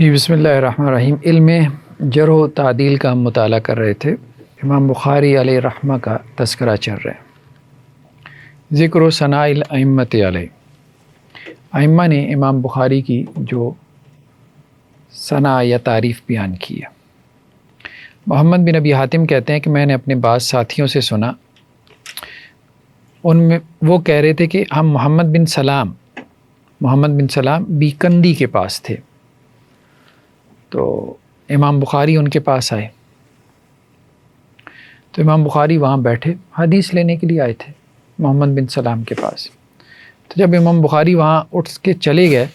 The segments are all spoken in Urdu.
جی بسم اللہ الرحمن الرحیم۔ علم جرح و تعدیل کا ہم مطالعہ کر رہے تھے۔ امام بخاری علیہ رحمہ کا تذکرہ چل رہا ہے۔ ذکر و ثناء الائمۃ علیہ، ائمہ نے امام بخاری کی جو ثناء یا تعریف بیان کی ہے۔ محمد بن ابی حاتم کہتے ہیں کہ میں نے اپنے بعض ساتھیوں سے سنا، ان میں وہ کہہ رہے تھے کہ ہم محمد بن سلام بیکندی کے پاس تھے، تو امام بخاری ان کے پاس آئے، تو امام بخاری وہاں بیٹھے، حدیث لینے کے لیے آئے تھے محمد بن سلام کے پاس۔ تو جب امام بخاری وہاں اٹھ کے چلے گئے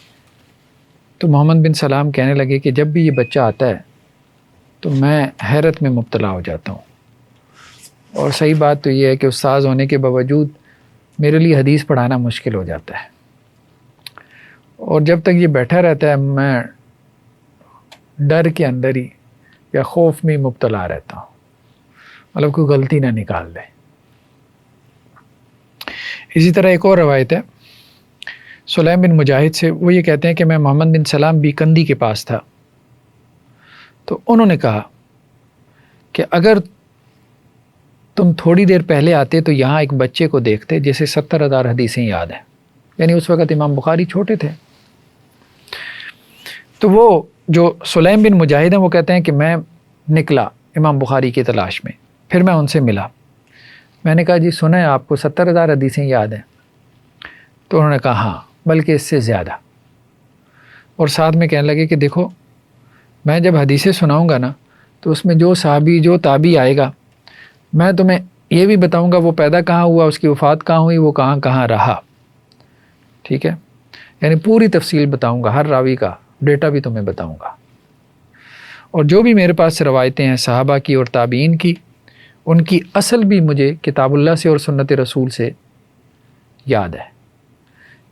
تو محمد بن سلام کہنے لگے کہ جب بھی یہ بچہ آتا ہے تو میں حیرت میں مبتلا ہو جاتا ہوں، اور صحیح بات تو یہ ہے کہ استاذ ہونے کے باوجود میرے لیے حدیث پڑھانا مشکل ہو جاتا ہے، اور جب تک یہ بیٹھا رہتا ہے میں ڈر کے اندر ہی یا خوف میں مبتلا رہتا ہوں، مطلب کوئی غلطی نہ نکال دے۔ اسی طرح ایک اور روایت ہے سلیم بن مجاہد سے، وہ یہ کہتے ہیں کہ میں محمد بن سلام بیکندی کے پاس تھا، تو انہوں نے کہا کہ اگر تم تھوڑی دیر پہلے آتے تو یہاں ایک بچے کو دیکھتے جسے 70,000 حدیثیں یاد ہیں، یعنی اس وقت امام بخاری چھوٹے تھے۔ تو وہ جو سلیم بن مجاہد ہیں وہ کہتے ہیں کہ میں نکلا امام بخاری کی تلاش میں، پھر میں ان سے ملا، میں نے کہا جی سنا ہے آپ کو 70,000 حدیثیں یاد ہیں؟ تو انہوں نے کہا ہاں بلکہ اس سے زیادہ، اور ساتھ میں کہنے لگے کہ دیکھو میں جب حدیثیں سناؤں گا نا تو اس میں جو صحابی جو تابعی آئے گا میں تمہیں یہ بھی بتاؤں گا وہ پیدا کہاں ہوا، اس کی وفات کہاں ہوئی، وہ کہاں کہاں رہا، ٹھیک ہے، یعنی پوری تفصیل بتاؤں گا، ہر راوی کا ڈیٹا بھی تمہیں بتاؤں گا، اور جو بھی میرے پاس روایتیں ہیں صحابہ کی اور تابعین کی، ان کی اصل بھی مجھے کتاب اللہ سے اور سنت رسول سے یاد ہے،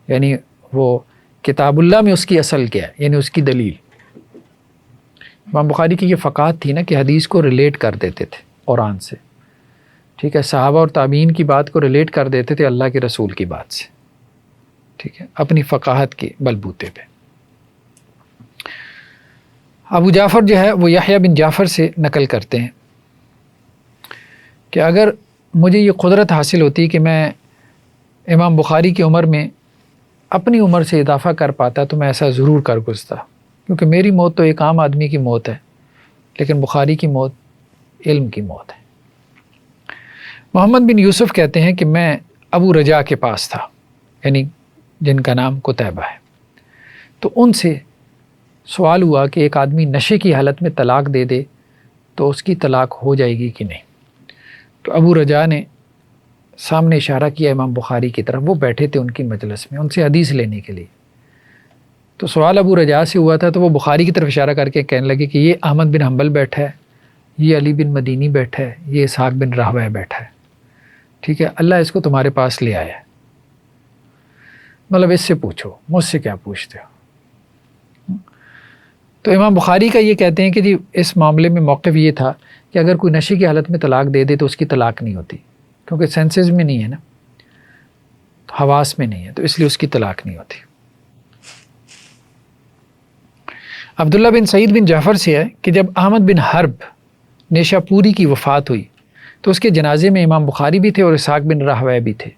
یعنی وہ کتاب اللہ میں اس کی اصل کیا ہے، یعنی اس کی دلیل۔ امام بخاری کی یہ فقاہت تھی نا کہ حدیث کو ریلیٹ کر دیتے تھے قرآن سے، ٹھیک ہے، صحابہ اور تابعین کی بات کو ریلیٹ کر دیتے تھے اللہ کے رسول کی بات سے، ٹھیک ہے، اپنی فقاہت کے بلبوتے پہ۔ ابو جعفر جو ہے وہ یحییٰ بن جعفر سے نقل کرتے ہیں کہ اگر مجھے یہ قدرت حاصل ہوتی کہ میں امام بخاری کی عمر میں اپنی عمر سے اضافہ کر پاتا تو میں ایسا ضرور کر گزرتا، کیونکہ میری موت تو ایک عام آدمی کی موت ہے، لیکن بخاری کی موت علم کی موت ہے۔ محمد بن یوسف کہتے ہیں کہ میں ابو رجا کے پاس تھا، یعنی جن کا نام قتیبہ ہے، تو ان سے سوال ہوا کہ ایک آدمی نشے کی حالت میں طلاق دے دے تو اس کی طلاق ہو جائے گی کہ نہیں؟ تو ابو رجا نے سامنے اشارہ کیا امام بخاری کی طرف، وہ بیٹھے تھے ان کی مجلس میں ان سے حدیث لینے کے لیے، تو سوال ابو رجا سے ہوا تھا، تو وہ بخاری کی طرف اشارہ کر کے کہنے لگے کہ یہ احمد بن حنبل بیٹھا ہے، یہ علی بن مدینی بیٹھا ہے، یہ اسحاق بن راہویہ بیٹھا ہے، ٹھیک ہے، اللہ اس کو تمہارے پاس لے آیا ہے، مطلب اس سے پوچھو، مجھ سے کیا پوچھتے ہو؟ تو امام بخاری کا یہ کہتے ہیں کہ جی اس معاملے میں موقف یہ تھا کہ اگر کوئی نشے کی حالت میں طلاق دے دے تو اس کی طلاق نہیں ہوتی، کیونکہ سینسز میں نہیں ہے نا، حواس میں نہیں ہے، تو اس لیے اس کی طلاق نہیں ہوتی۔ عبداللہ بن سعید بن جعفر سے ہے کہ جب احمد بن حرب نیشا پوری کی وفات ہوئی تو اس کے جنازے میں امام بخاری بھی تھے اور اسحاق بن راہویہ بھی تھے،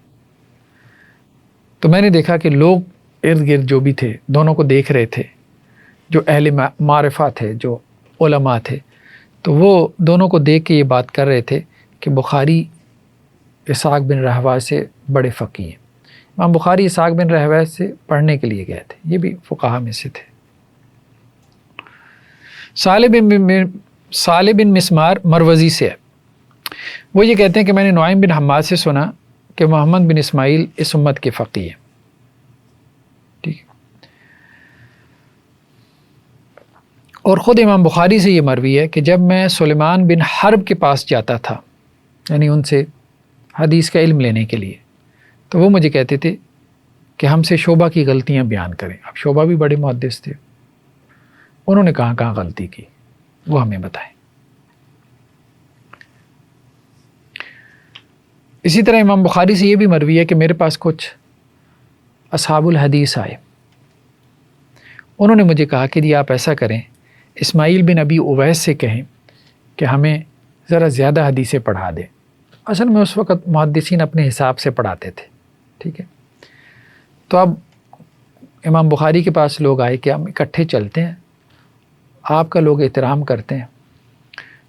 تو میں نے دیکھا کہ لوگ ارد گرد جو بھی تھے دونوں کو دیکھ رہے تھے، جو اہل معرفہ تھے، جو علماء تھے، تو وہ دونوں کو دیکھ کے یہ بات کر رہے تھے کہ بخاری اسحاق بن راہویہ سے بڑے فقیہ ہیں۔ امام بخاری اسحاق بن راہویہ سے پڑھنے کے لیے گئے تھے، یہ بھی فقہا میں سے تھے۔ صالح بن مسمار مروزی سے ہے، وہ یہ کہتے ہیں کہ میں نے نعیم بن حماد سے سنا کہ محمد بن اسماعیل اس امت کے فقیہ ہیں، ٹھیک ہے، اور خود امام بخاری سے یہ مروی ہے کہ جب میں سلیمان بن حرب کے پاس جاتا تھا، یعنی ان سے حدیث کا علم لینے کے لیے، تو وہ مجھے کہتے تھے کہ ہم سے شعبہ کی غلطیاں بیان کریں۔ اب شعبہ بھی بڑے محدث تھے، انہوں نے کہاں کہاں غلطی کی وہ ہمیں بتائیں۔ اسی طرح امام بخاری سے یہ بھی مروی ہے کہ میرے پاس کچھ اصحاب الحدیث آئے، انہوں نے مجھے کہا کہ جی آپ ایسا کریں، اسماعیل بن ابی اویس سے کہیں کہ ہمیں ذرا زیادہ حدیثیں پڑھا دیں۔ اصل میں اس وقت محدثین اپنے حساب سے پڑھاتے تھے، ٹھیک ہے۔ تو اب امام بخاری کے پاس لوگ آئے کہ ہم اکٹھے چلتے ہیں، آپ کا لوگ احترام کرتے ہیں،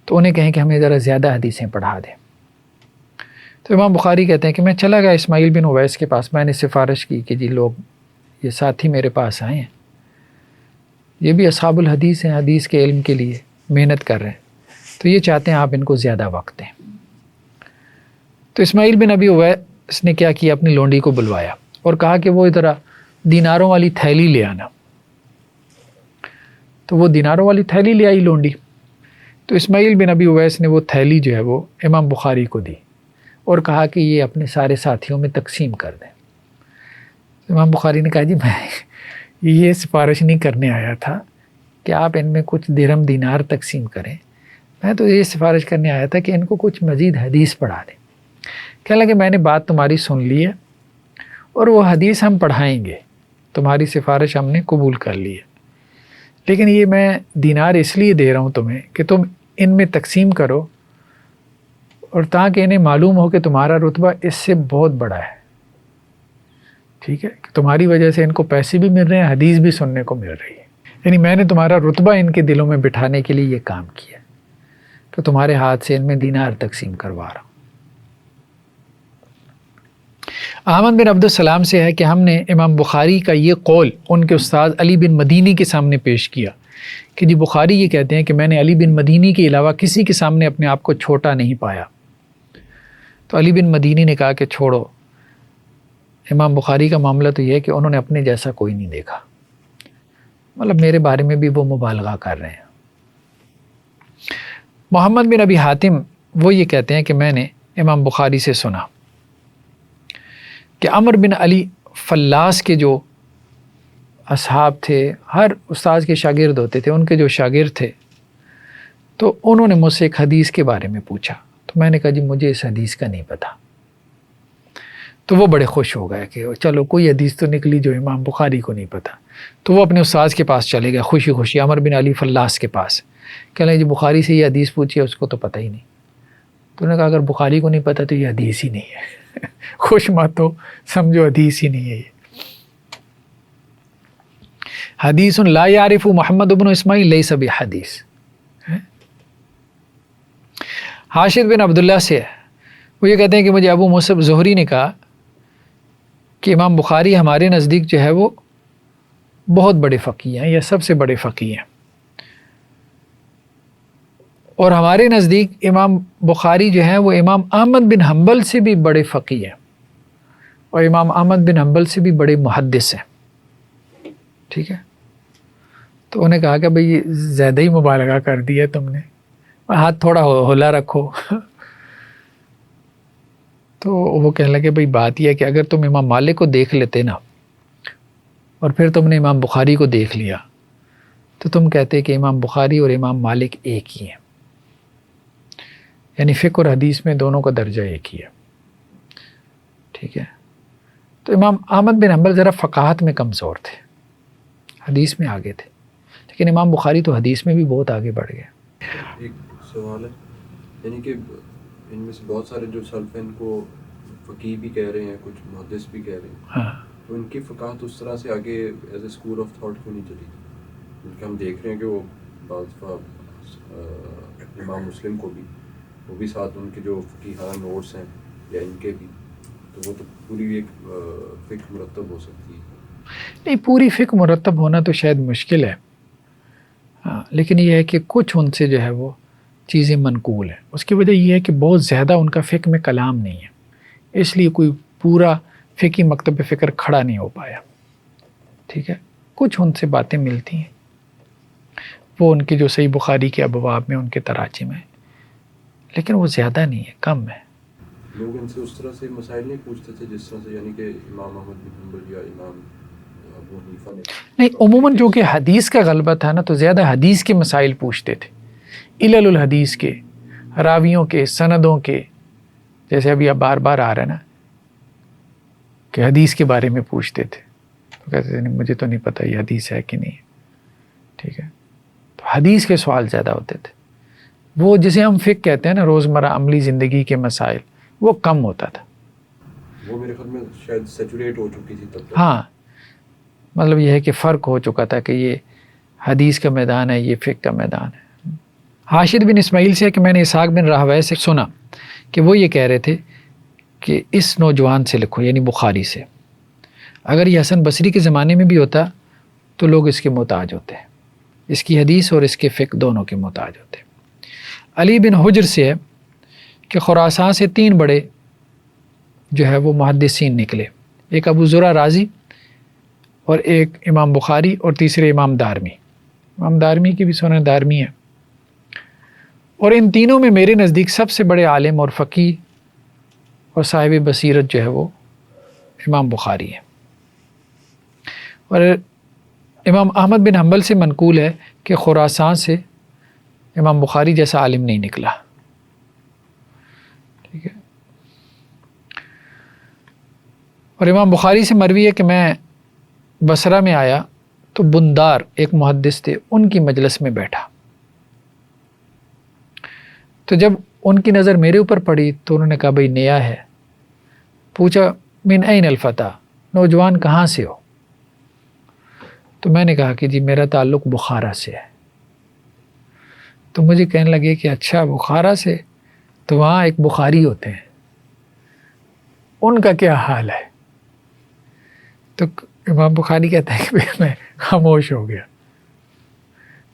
تو انہیں کہیں کہ ہمیں ذرا زیادہ حدیثیں پڑھا دیں۔ تو امام بخاری کہتے ہیں کہ میں چلا گیا اسماعیل بن اویس کے پاس، میں نے سفارش کی کہ جی لوگ یہ ساتھی میرے پاس آئے ہیں، یہ بھی اصحاب الحدیث ہیں، حدیث کے علم کے لیے محنت کر رہے ہیں، تو یہ چاہتے ہیں آپ ان کو زیادہ وقت دیں۔ تو اسماعیل بن ابی اویس نے کیا کیا، اپنی لونڈی کو بلوایا اور کہا کہ وہ ذرا دیناروں والی تھیلی لے آنا۔ تو وہ دیناروں والی تھیلی لے آئی لونڈی۔ تو اسماعیل بن ابی اویس نے وہ تھیلی جو ہے وہ امام بخاری کو دی اور کہا کہ یہ اپنے سارے ساتھیوں میں تقسیم کر دیں۔ امام بخاری نے کہا جی میں یہ سفارش نہیں کرنے آیا تھا کہ آپ ان میں کچھ درہم دینار تقسیم کریں، میں تو یہ سفارش کرنے آیا تھا کہ ان کو کچھ مزید حدیث پڑھا دیں۔ کہنے لگے میں نے بات تمہاری سن لی ہے اور وہ حدیث ہم پڑھائیں گے، تمہاری سفارش ہم نے قبول کر لی ہے، لیکن یہ میں دینار اس لیے دے رہا ہوں تمہیں کہ تم ان میں تقسیم کرو اور تاکہ انہیں معلوم ہو کہ تمہارا رتبہ اس سے بہت بڑا ہے، ٹھیک ہے، کہ تمہاری وجہ سے ان کو پیسے بھی مل رہے ہیں، حدیث بھی سننے کو مل رہی ہے، یعنی میں نے تمہارا رتبہ ان کے دلوں میں بٹھانے کے لیے یہ کام کیا کہ تمہارے ہاتھ سے ان میں دینار تقسیم کروا رہا ہوں۔ احمد بن عبد السلام سے ہے کہ ہم نے امام بخاری کا یہ قول ان کے استاد علی بن مدینی کے سامنے پیش کیا کہ جی بخاری یہ کہتے ہیں کہ میں نے علی بن مدینی کے علاوہ کسی کے سامنے اپنے آپ کو چھوٹا نہیں پایا۔ تو علی بن مدینی نے کہا کہ چھوڑو، امام بخاری کا معاملہ تو یہ ہے کہ انہوں نے اپنے جیسا کوئی نہیں دیکھا، مطلب میرے بارے میں بھی وہ مبالغہ کر رہے ہیں۔ محمد بن ابی حاتم وہ یہ کہتے ہیں کہ میں نے امام بخاری سے سنا کہ عمر بن علی فلاس کے جو اصحاب تھے، ہر استاذ کے شاگرد ہوتے تھے، ان کے جو شاگرد تھے، تو انہوں نے مجھ سے ایک حدیث کے بارے میں پوچھا، تو میں نے کہا جی مجھے اس حدیث کا نہیں پتہ۔ تو وہ بڑے خوش ہو گئے کہ چلو کوئی حدیث تو نکلی جو امام بخاری کو نہیں پتہ۔ تو وہ اپنے استاذ کے پاس چلے گئے خوشی خوشی، عمر بن علی فلاس کے پاس، کہنے لگے جی بخاری سے یہ حدیث پوچھی ہے، اس کو تو پتہ ہی نہیں۔ تو انہوں نے کہا اگر بخاری کو نہیں پتہ تو یہ حدیث ہی نہیں ہے، خوش مت ہو، سمجھو حدیث ہی نہیں ہے یہ۔ حدیث لا یعرف محمد بن اسماعیل لیس بحدیث۔ حاشد بن عبداللہ سے وہ یہ کہتے ہیں کہ مجھے ابو مصعب زہری نے کہا کہ امام بخاری ہمارے نزدیک جو ہے وہ بہت بڑے فقیہ ہیں، یا سب سے بڑے فقیہ ہیں، اور ہمارے نزدیک امام بخاری جو ہیں وہ امام احمد بن حنبل سے بھی بڑے فقیہ ہیں، اور امام احمد بن حنبل سے بھی بڑے محدث ہیں، ٹھیک ہے۔ تو انہیں کہا کہ بھئی زیادہ ہی مبالغہ کر دیا تم نے، ہاتھ تھوڑا ہولا رکھو۔ تو وہ کہنے لگے بھئی بات یہ ہے کہ اگر تم امام مالک کو دیکھ لیتے نا اور پھر تم نے امام بخاری کو دیکھ لیا تو تم کہتے کہ امام بخاری اور امام مالک ایک ہی ہیں، یعنی فقہ اور حدیث میں دونوں کا درجہ ایک ہی ہے، ٹھیک ہے۔ تو امام احمد بن حنبل ذرا فقاہت میں کمزور تھے، حدیث میں آگے تھے، لیکن امام بخاری تو حدیث میں بھی بہت آگے بڑھ گئے۔ ایک سوال ہے، یعنی کہ ان میں سے بہت سارے جو سلف ہیں ان کو فقیہ بھی کہہ رہے ہیں، کچھ محدث بھی کہہ رہے ہیں، ہاں، تو ان کی فقاہت اس طرح سے آگے as a school of thought کیوں نہیں چلی؟ کیونکہ ہم دیکھ رہے ہیں کہ وہ بعض دفعہ امام مسلم کو بھی وہ بھی ساتھ ان کے جو فقیہانہ نوٹس ہیں یا ان کے بھی، تو وہ تو پوری ایک فقہ مرتب ہو سکتی ہے۔ نہیں، پوری فقہ مرتب ہونا تو شاید مشکل ہے، ہاں، لیکن یہ ہے کہ کچھ ان سے جو ہے وہ چیزیں منقول ہیں۔ اس کی وجہ یہ ہے کہ بہت زیادہ ان کا فقہ میں کلام نہیں ہے، اس لیے کوئی پورا فقہی مکتب فکر کھڑا نہیں ہو پایا، ٹھیک ہے۔ کچھ ان سے باتیں ملتی ہیں، وہ ان کے جو صحیح بخاری کے ابواب میں ان کے تراجم ہیں، لیکن وہ زیادہ نہیں ہے، کم ہے۔ لوگ ان سے اس طرح سے مسائل نہیں پوچھتے تھے جس طرح سے، یعنی کہ امام احمد بن حنبل یا امام ابو حنیفہ نے نہیں، عموماً جو کہ حدیث کا غلبہ تھا نا، تو زیادہ حدیث کے مسائل پوچھتے تھے، علل الحدیث کے، راویوں کے، سندوں کے، جیسے ابھی اب بار بار آ رہا ہے نا کہ حدیث کے بارے میں پوچھتے تھے، تو کہتے تھے نہیں مجھے تو نہیں پتہ یہ حدیث ہے کہ نہیں، ٹھیک ہے. تو حدیث کے سوال زیادہ ہوتے تھے. وہ جسے ہم فقہ کہتے ہیں نا، روزمرہ عملی زندگی کے مسائل، وہ کم ہوتا تھا. وہ میرے خیال میں شاید سیچوریٹ ہو چکی تھی تب تک. ہاں، مطلب یہ ہے کہ فرق ہو چکا تھا کہ یہ حدیث کا میدان ہے، یہ فقہ کا میدان ہے. حاشد بن اسماعیل سے کہ میں نے اسحاق بن راہویہ سے سنا کہ وہ یہ کہہ رہے تھے کہ اس نوجوان سے لکھو، یعنی بخاری سے. اگر یہ حسن بصری کے زمانے میں بھی ہوتا تو لوگ اس کے محتاج ہوتے ہیں، اس کی حدیث اور اس کے فقہ دونوں کے محتاج ہوتے ہیں. علی بن حجر سے ہے کہ خراسان سے 3 بڑے جو ہے وہ محدثین نکلے، ایک ابو زرع رازی اور ایک امام بخاری اور تیسرے امام دارمی. امام دارمی کی بھی سنن دارمی ہے. اور ان تینوں میں میرے نزدیک سب سے بڑے عالم اور فقیہ اور صاحب بصیرت جو ہے وہ امام بخاری ہے. اور امام احمد بن حنبل سے منقول ہے کہ خراسان سے امام بخاری جیسا عالم نہیں نکلا. ٹھیک ہے. اور امام بخاری سے مروی ہے کہ میں بصرہ میں آیا تو بندار ایک محدث تھے، ان کی مجلس میں بیٹھا. تو جب ان کی نظر میرے اوپر پڑی تو انہوں نے کہا بھئی نیا ہے. پوچھا من این الفتح، نوجوان کہاں سے ہو؟ تو میں نے کہا کہ جی میرا تعلق بخارا سے ہے. تو مجھے کہنے لگے کہ اچھا بخارا سے، تو وہاں ایک بخاری ہوتے ہیں، ان کا کیا حال ہے؟ تو امام بخاری کہتے ہیں کہ میں خاموش ہو گیا.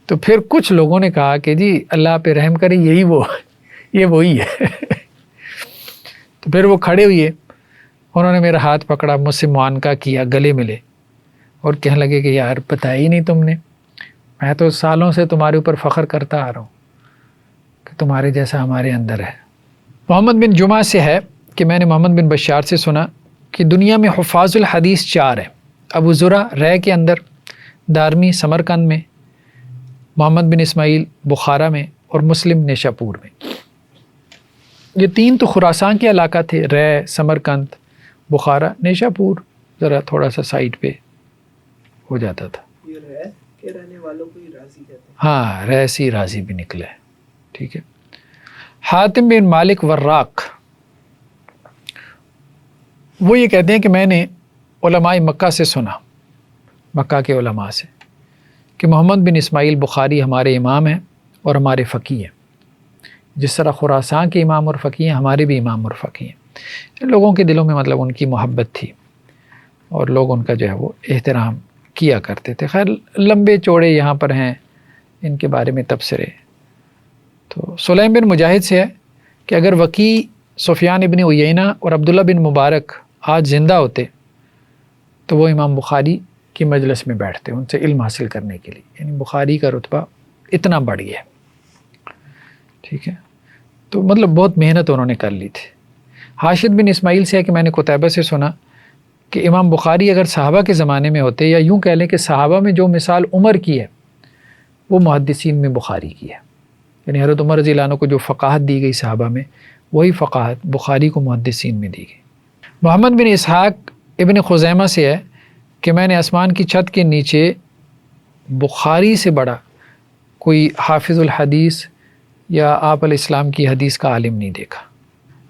تو پھر کچھ لوگوں نے کہا کہ جی اللہ پہ رحم کرے، یہ وہی ہے. تو پھر وہ کھڑے ہوئے، انہوں نے میرا ہاتھ پکڑا، مجھ سے معانقہ کیا، گلے ملے اور کہنے لگے کہ یار بتایا ہی نہیں تم نے، میں تو سالوں سے تمہارے اوپر فخر کرتا آ رہا ہوں کہ تمہارے جیسا ہمارے اندر ہے. محمد بن جمعہ سے ہے کہ میں نے محمد بن بشار سے سنا کہ دنیا میں حفاظ الحدیث 4 ہیں: ابو زرع رے کے اندر، دارمی سمرقند میں، محمد بن اسماعیل بخارا میں اور مسلم نیشاپور میں. یہ 3 تو خراسان کے علاقہ تھے، رے، سمرقند، بخارا. نیشاپور ذرا تھوڑا سا سائٹ پہ ہو جاتا تھا. یہ رے کے رہنے والوں کو ہی راضی کہتے ہیں. ہاں، رے سے راضی بھی نکلا ہے. ٹھیک ہے. حاتم بن مالک وراق وہ یہ کہتے ہیں کہ میں نے علماء مکہ سے سنا، مکہ کے علماء سے، کہ محمد بن اسماعیل بخاری ہمارے امام ہیں اور ہمارے فقیہ ہیں. جس طرح خراسان کے امام اور فقیہ ہیں، ہمارے بھی امام اور فقیہ ہیں. لوگوں کے دلوں میں مطلب ان کی محبت تھی اور لوگ ان کا جو ہے وہ احترام کیا کرتے تھے. خیر لمبے چوڑے یہاں پر ہیں ان کے بارے میں تبصرے. تو سلیم بن مجاہد سے ہے کہ اگر وکیع، سفیان ابن عیینہ اور عبداللہ بن مبارک آج زندہ ہوتے تو وہ امام بخاری کی مجلس میں بیٹھتے ان سے علم حاصل کرنے کے لیے. یعنی بخاری کا رتبہ اتنا بڑھ گیا. ٹھیک ہے. تو مطلب بہت محنت انہوں نے کر لی تھی. حاشد بن اسماعیل سے ہے کہ میں نے قتیبہ سے سنا کہ امام بخاری اگر صحابہ کے زمانے میں ہوتے، یا یوں کہہ لیں کہ صحابہ میں جو مثال عمر کی ہے وہ محدثین میں بخاری کی ہے. یعنی حضرت عمر رضی اللہ عنہ کو جو فقاہت دی گئی صحابہ میں، وہی فقاہت بخاری کو محدثین میں دی گئی. محمد بن اسحاق ابن خزیمہ سے ہے کہ میں نے آسمان کی چھت کے نیچے بخاری سے بڑا کوئی حافظ الحدیث یا آپ علیہ السلام کی حدیث کا عالم نہیں دیکھا.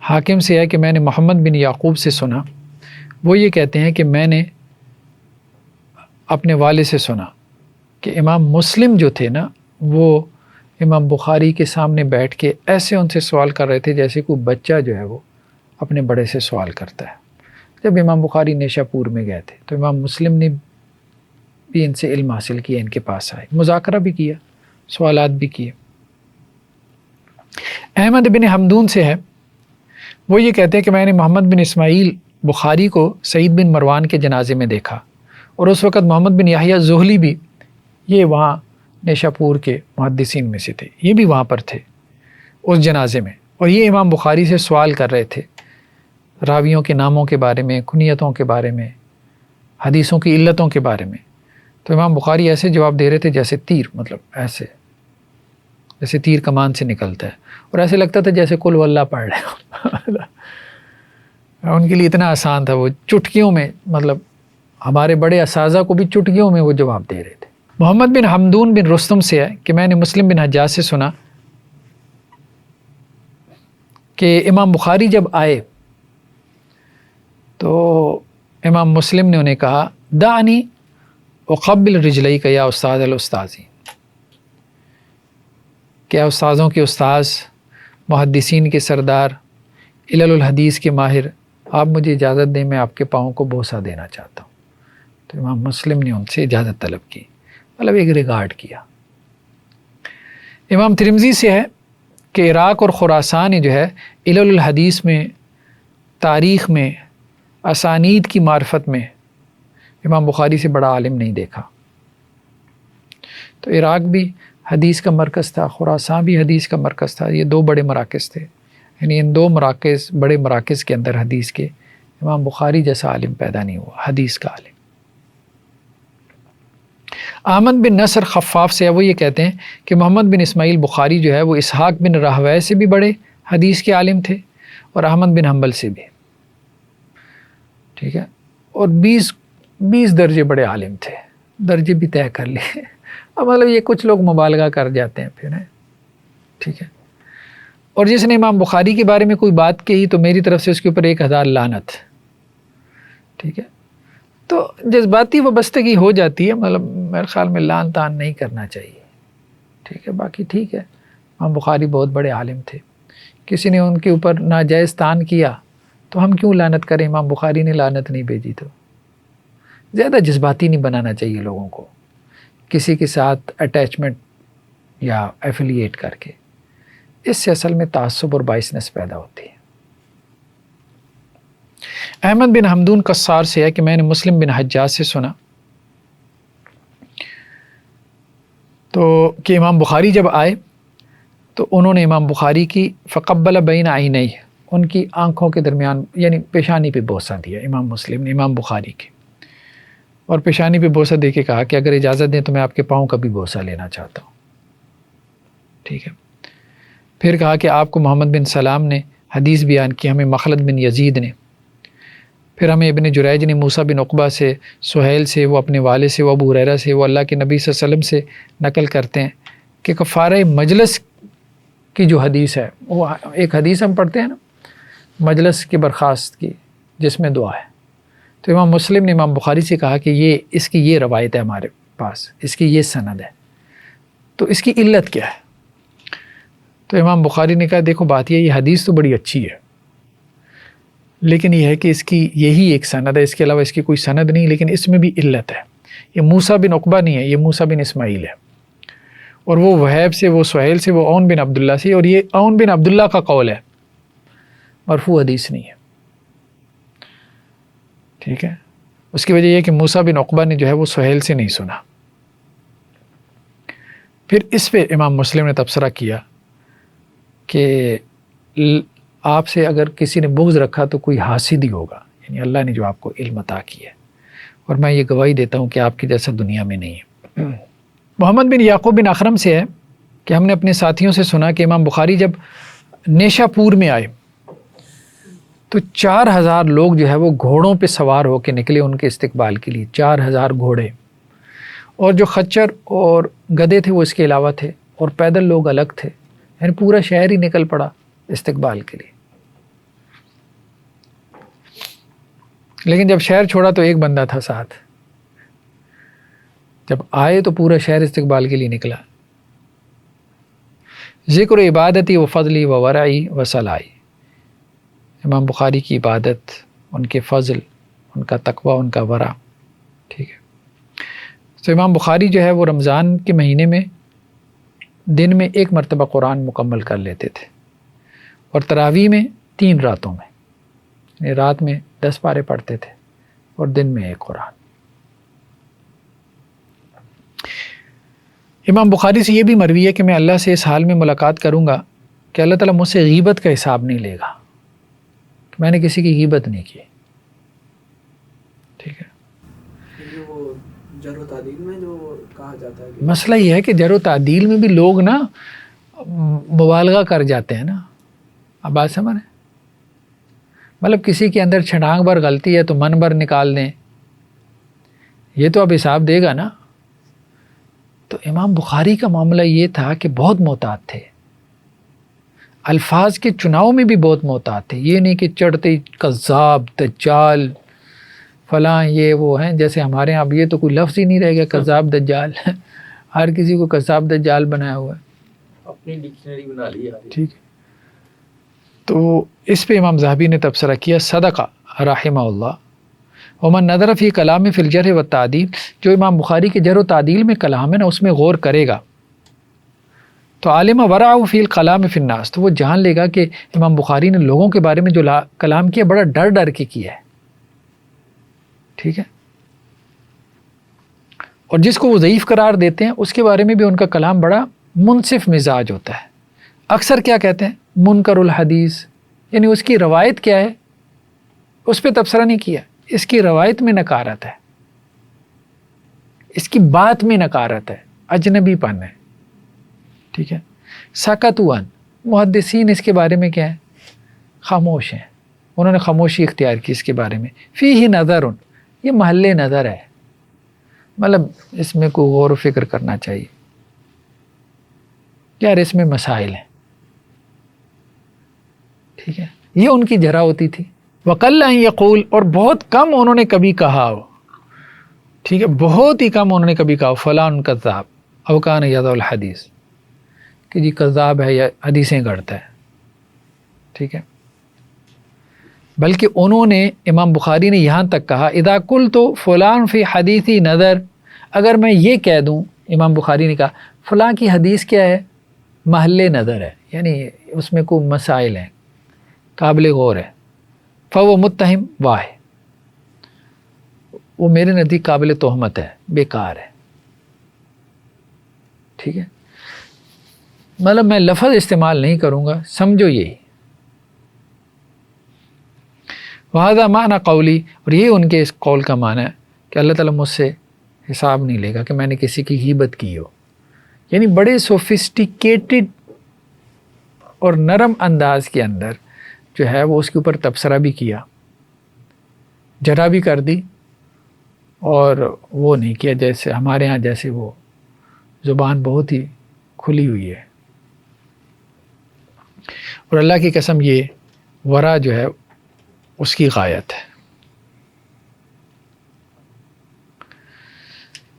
حاکم سے ہے کہ میں نے محمد بن یعقوب سے سنا، وہ یہ کہتے ہیں کہ میں نے اپنے والد سے سنا کہ امام مسلم جو تھے نا، وہ امام بخاری کے سامنے بیٹھ کے ایسے ان سے سوال کر رہے تھے جیسے کوئی بچہ جو ہے وہ اپنے بڑے سے سوال کرتا ہے. جب امام بخاری نیشاپور میں گئے تھے تو امام مسلم نے بھی ان سے علم حاصل کیا، ان کے پاس آئے، مذاکرہ بھی کیا، سوالات بھی کیے. احمد بن حمدون سے ہے، وہ یہ کہتے ہیں کہ میں نے محمد بن اسماعیل بخاری کو سعید بن مروان کے جنازے میں دیکھا، اور اس وقت محمد بن یحییٰ زہلی بھی، یہ وہاں نیشاپور کے محدثین میں سے تھے، یہ بھی وہاں پر تھے اس جنازے میں، اور یہ امام بخاری سے سوال کر رہے تھے راویوں کے ناموں کے بارے میں، کنیتوں کے بارے میں، حدیثوں کی علتوں کے بارے میں. تو امام بخاری ایسے جواب دے رہے تھے جیسے تیر، مطلب ایسے جیسے تیر کمان سے نکلتا ہے، اور ایسے لگتا تھا جیسے قل واللہ پڑھ رہے ہو. ان کے لیے اتنا آسان تھا، وہ چٹکیوں میں، مطلب ہمارے بڑے اساتذہ کو بھی چٹکیوں میں وہ جواب دے رہے تھے. محمد بن حمدون بن رستم سے ہے کہ میں نے مسلم بن حجاج سے سنا کہ امام بخاری جب آئے تو امام مسلم نے انہیں کہا دعنی اقبل رجلیک یا استاذ الاستاذی، کیا استاذوں کے استاذ، محدثین کے سردار، علل الحدیث کے ماہر، آپ مجھے اجازت دیں میں آپ کے پاؤں کو بوسہ دینا چاہتا ہوں۔ تو امام مسلم نے ان سے اجازت طلب کی، مطلب ایک ریگارڈ کیا۔ امام ترمذی سے ہے کہ عراق اور خراسان جو ہے علل الحدیث میں، تاریخ میں، اسانید کی معرفت میں امام بخاری سے بڑا عالم نہیں دیکھا۔ تو عراق بھی حدیث کا مرکز تھا، خراسان بھی حدیث کا مرکز تھا، یہ دو بڑے مراکز تھے، یعنی ان دو مراکز، بڑے مراکز کے اندر حدیث کے امام بخاری جیسا عالم پیدا نہیں ہوا، حدیث کا عالم۔ احمد بن نصر خفاف سے ہے، وہ یہ کہتے ہیں کہ محمد بن اسماعیل بخاری جو ہے وہ اسحاق بن راہویہ سے بھی بڑے حدیث کے عالم تھے اور احمد بن حنبل سے بھی، ٹھیک ہے، اور 20 درجے بڑے عالم تھے، درجے بھی طے کر لیے۔ اب مطلب یہ کچھ لوگ مبالغہ کر جاتے ہیں پھر، ٹھیک ہے۔ اور جس نے امام بخاری کے بارے میں کوئی بات کہی تو میری طرف سے اس کے اوپر 1000 لعنت، ٹھیک ہے۔ تو جذباتی وابستگی ہو جاتی ہے، مطلب میرے خیال میں لعن طعن نہیں کرنا چاہیے، ٹھیک ہے۔ باقی ٹھیک ہے، امام بخاری بہت بڑے عالم تھے، کسی نے ان کے اوپر ناجائز طعن کیا تو ہم کیوں لعنت کریں؟ امام بخاری نے لعنت نہیں بھیجی۔ تو زیادہ جذباتی نہیں بنانا چاہیے لوگوں کو کسی کے ساتھ اٹیچمنٹ یا ایفیلیٹ کر کے، اس سے اصل میں تعصب اور باعثنس پیدا ہوتی ہے۔ احمد بن حمدون قصار سے ہے کہ میں نے مسلم بن حجاج سے سنا تو کہ امام بخاری جب آئے تو انہوں نے امام بخاری کی فقبل بین عینیہ، ان کی آنکھوں کے درمیان یعنی پیشانی پہ بوسہ دیا امام مسلم نے امام بخاری کی، اور پیشانی پہ بوسہ دے کے کہا کہ اگر اجازت دیں تو میں آپ کے پاؤں کا بھی بوسہ لینا چاہتا ہوں، ٹھیک ہے۔ پھر کہا کہ آپ کو محمد بن سلام نے حدیث بیان کی، ہمیں مخلد بن یزید نے، پھر ہمیں ابن جریج نے موسیٰ بن عقبہ سے، سہیل سے، وہ اپنے والد سے، وہ ابو ہریرہ سے، وہ اللہ کے نبی صلی اللہ علیہ وسلم سے نقل کرتے ہیں کہ کفارہ مجلس کی جو حدیث ہے، وہ ایک حدیث ہم پڑھتے ہیں نا مجلس کی برخاست کی جس میں دعا ہے، تو امام مسلم نے امام بخاری سے کہا کہ اس کی یہ روایت ہے ہمارے پاس، اس کی یہ سند ہے، تو اس کی علت کیا ہے؟ تو امام بخاری نے کہا دیکھو بات یہ حدیث تو بڑی اچھی ہے، لیکن یہ ہے کہ اس کی یہی ایک سند ہے، اس کے علاوہ اس کی کوئی سند نہیں، لیکن اس میں بھی علت ہے۔ یہ موسیٰ بن عقبہ نہیں ہے، یہ موسیٰ بن اسماعیل ہے، اور وہ وہیب سے، وہ سہیل سے، وہ عون بن عبداللہ سے، اور یہ عون بن عبداللہ کا قول ہے، مرفوع حدیث نہیں ہے، ٹھیک ہے۔ اس کی وجہ یہ کہ موسیٰ بن عقبہ نے جو ہے وہ سہیل سے نہیں سنا۔ پھر اس پہ امام مسلم نے تبصرہ کیا کہ آپ سے اگر کسی نے بغض رکھا تو کوئی حاسد ہی ہوگا، یعنی اللہ نے جو آپ کو علم عطا کیا ہے، اور میں یہ گواہی دیتا ہوں کہ آپ کی جیسا دنیا میں نہیں ہے۔ محمد بن یعقوب بن اخرم سے ہے کہ ہم نے اپنے ساتھیوں سے سنا کہ امام بخاری جب نیشا پور میں آئے تو 4000 لوگ جو ہے وہ گھوڑوں پہ سوار ہو کے نکلے ان کے استقبال کے لیے، 4000 گھوڑے، اور جو خچر اور گدھے تھے وہ اس کے علاوہ تھے، اور پیدل لوگ الگ تھے، یعنی پورا شہر ہی نکل پڑا استقبال کے لیے۔ لیکن جب شہر چھوڑا تو ایک بندہ تھا ساتھ، جب آئے تو پورا شہر استقبال کے لیے نکلا۔ ذکر عبادتی و فضلی و ورعی و صلاحی، امام بخاری کی عبادت، ان کے فضل، ان کا تقوی، ان کا ورع، ٹھیک ہے۔ تو امام بخاری جو ہے وہ رمضان کے مہینے میں دن میں 1 مرتبہ قرآن مکمل کر لیتے تھے، اور تراویح میں 3 راتوں میں، یعنی رات میں 10 پارے پڑھتے تھے اور دن میں 1 قرآن۔ امام بخاری سے یہ بھی مروی ہے کہ میں اللہ سے اس حال میں ملاقات کروں گا کہ اللہ تعالیٰ مجھ سے غیبت کا حساب نہیں لے گا، کہ میں نے کسی کی غیبت نہیں کی، ٹھیک ہے۔ وہ جرح و تعدیل میں جو کہا جاتا ہے، مسئلہ یہ ہے کہ جرح و تعدیل میں بھی لوگ نا مبالغہ کر جاتے ہیں نا، اب بات سمجھ رہے ہیں؟ مطلب کسی کے اندر چھٹانگ بھر غلطی ہے تو من بھر نکال دیں، یہ تو اب حساب دے گا نا، تو امام بخاری کا معاملہ یہ تھا کہ بہت محتاط تھے، الفاظ کے چناؤ میں بھی بہت محتاط تھے. یہ نہیں کہ چڑھتے کذاب دجال فلاں یہ وہ ہیں، جیسے ہمارے یہاں اب یہ تو کوئی لفظ ہی نہیں رہ گیا کذاب دجال. ہر کسی کو کذاب دجال بنایا ہوا ہے، اپنی ڈکشنری بنا لی. ٹھیک ہے. تو اس پہ امام ذہبی نے تبصرہ کیا صدقہ رحمہ اللہ. ومن نظر فی کلام فی الجرح والتعدیل، جو امام بخاری کے جرح و تعدیل میں کلام ہے نا اس میں غور کرے گا تو عالم ورع فی الکلام فی الناس، تو وہ جان لے گا کہ امام بخاری نے لوگوں کے بارے میں جو کلام کیا بڑا ڈر ڈر کے کیا ہے. ٹھیک ہے. اور جس کو وہ ضعیف قرار دیتے ہیں اس کے بارے میں بھی ان کا کلام بڑا منصف مزاج ہوتا ہے. اکثر کیا کہتے ہیں منکر الحدیث، یعنی اس کی روایت کیا ہے اس پہ تبصرہ نہیں کیا، اس کی روایت میں نکارت ہے، اس کی بات میں نکارت ہے، اجنبی پن ہے. ٹھیک ہے. سکتوان، محدثین اس کے بارے میں کیا ہے خاموش ہیں، انہوں نے خاموشی اختیار کی اس کے بارے میں. فیہ نظر، یہ محل نظر ہے، مطلب اس میں کوئی غور و فکر کرنا چاہیے یار، اس میں مسائل ہیں. ٹھیک ہے. یہ ان کی جرح ہوتی تھی. وقل ان یقول، اور بہت کم انہوں نے کبھی کہا ہو. ٹھیک ہے. بہت ہی کم انہوں نے کبھی کہا فلان کذاب او کان یضع الحدیث، کہ جی کذاب ہے یا حدیثیں گڑھتا ہے. ٹھیک ہے. بلکہ انہوں نے امام بخاری نے یہاں تک کہا اذا قلت فلان فی حدیثی نظر، اگر میں یہ کہہ دوں، امام بخاری نے کہا فلاں کی حدیث کیا ہے محل نظر ہے، یعنی اس میں کوئی مسائل ہیں قابل غور ہے، فوہ متہم واہ، وہ میرے نزدیک قابل تہمت ہے، بیکار ہے. ٹھیک ہے. مطلب میں لفظ استعمال نہیں کروں گا، سمجھو یہی. وہذا معنی قولی، اور یہ ان کے اس قول کا معنی ہے کہ اللہ تعالیٰ مجھ سے حساب نہیں لے گا کہ میں نے کسی کی غیبت کی ہو. یعنی بڑے سوفسٹیکیٹڈ اور نرم انداز کے اندر جو ہے وہ اس کے اوپر تبصرہ بھی کیا، جرح بھی کر دی، اور وہ نہیں کیا جیسے ہمارے ہاں جیسے وہ زبان بہت ہی کھلی ہوئی ہے. اور اللہ کی قسم یہ ورا جو ہے اس کی غایت ہے.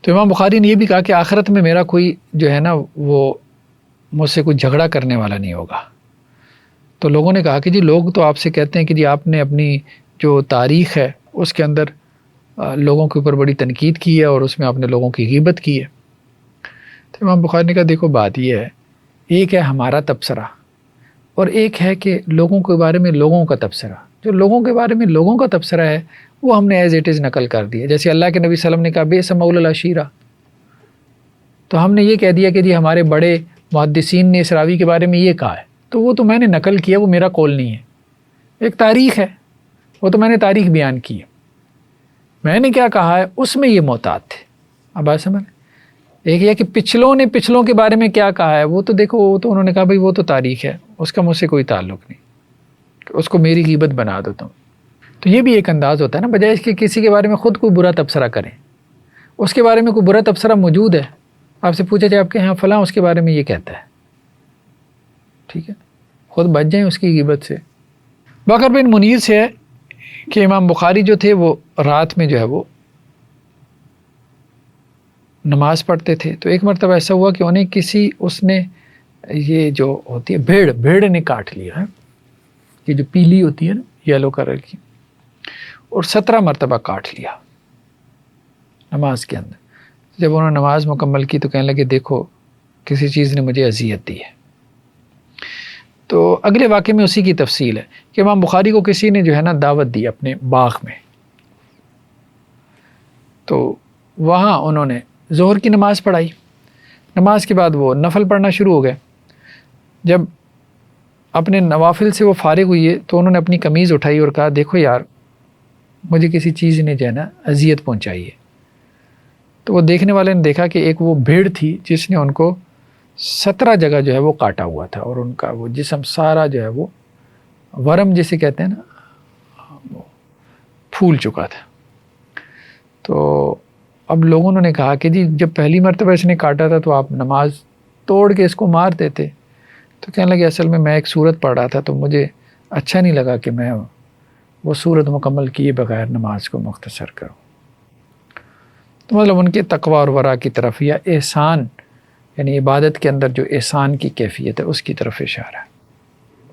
تو امام بخاری نے یہ بھی کہا کہ آخرت میں میرا کوئی جو ہے نا وہ مجھ سے کوئی جھگڑا کرنے والا نہیں ہوگا. تو لوگوں نے کہا کہ جی لوگ تو آپ سے کہتے ہیں کہ جی آپ نے اپنی جو تاریخ ہے اس کے اندر لوگوں کے اوپر بڑی تنقید کی ہے اور اس میں آپ نے لوگوں کی غیبت کی ہے. تو امام بخاری نے کہا دیکھو بات یہ ہے، ایک ہے ہمارا تبصرہ اور ایک ہے کہ لوگوں کے بارے میں لوگوں کا تبصرہ. جو لوگوں کے بارے میں لوگوں کا تبصرہ ہے وہ ہم نے ایز اٹ از نقل کر دیا. جیسے اللہ کے نبی صلی اللہ علیہ وسلم نے کہا بئس مولا العشیرہ، تو ہم نے یہ کہہ دیا کہ جی ہمارے بڑے محدثین نے اس راوی کے بارے میں یہ کہا ہے، تو وہ تو میں نے نقل کیا، وہ میرا قول نہیں ہے. ایک تاریخ ہے، وہ تو میں نے تاریخ بیان کی ہے، میں نے کیا کہا ہے اس میں یہ محتاط تھے. اب بات سمجھ. ایک یہ کہ پچھلوں کے بارے میں کیا کہا ہے، وہ تو دیکھو وہ تو انہوں نے کہا بھائی وہ تو تاریخ ہے، اس کا مجھ سے کوئی تعلق نہیں، اس کو میری غیبت بنا دو تم. تو یہ بھی ایک انداز ہوتا ہے نا، بجائے اس کے کسی کے بارے میں خود کوئی برا تبصرہ کریں، اس کے بارے میں کوئی برا تبصرہ موجود ہے، آپ سے پوچھا جائے آپ کے ہاں فلاں اس کے بارے میں یہ کہتا ہے، ٹھیک ہے، خود بچ جائیں اس کی غیبت سے. بکر بن منیر سے ہے کہ امام بخاری جو تھے وہ رات میں جو ہے وہ نماز پڑھتے تھے. تو ایک مرتبہ ایسا ہوا کہ انہیں اس نے یہ جو ہوتی ہے بھیڑ نے کاٹ لیا ہے، یہ جو پیلی ہوتی ہے نا یلو کلر کی، اور 17 مرتبہ کاٹ لیا نماز کے اندر. جب انہوں نے نماز مکمل کی تو کہنے لگے دیکھو کسی چیز نے مجھے اذیت دی ہے. تو اگلے واقعے میں اسی کی تفصیل ہے کہ امام بخاری کو کسی نے جو ہے نا دعوت دی اپنے باغ میں، تو وہاں انہوں نے ظہر کی نماز پڑھائی. نماز کے بعد وہ نفل پڑھنا شروع ہو گئے. جب اپنے نوافل سے وہ فارغ ہوئی ہے تو انہوں نے اپنی قمیض اٹھائی اور کہا دیکھو یار مجھے کسی چیز نے جو ہے نا اذیت پہنچائی ہے. تو وہ دیکھنے والے نے دیکھا کہ ایک وہ بھیڑ تھی جس نے ان کو 17 جگہ جو ہے وہ کاٹا ہوا تھا، اور ان کا وہ جسم سارا جو ہے وہ ورم جسے کہتے ہیں نا وہ پھول چکا تھا. تو اب لوگوں نے کہا کہ جی جب پہلی مرتبہ اس نے کاٹا تھا تو آپ نماز توڑ کے اس کو مار دیتے. تو کہنے لگے اصل میں ایک سورت پڑھ رہا تھا تو مجھے اچھا نہیں لگا کہ میں وہ سورت مکمل کیے بغیر نماز کو مختصر کروں. تو مطلب ان کے تقوی اور ورع کی طرف یا احسان یعنی عبادت کے اندر جو احسان کی کیفیت ہے اس کی طرف اشارہ ہے.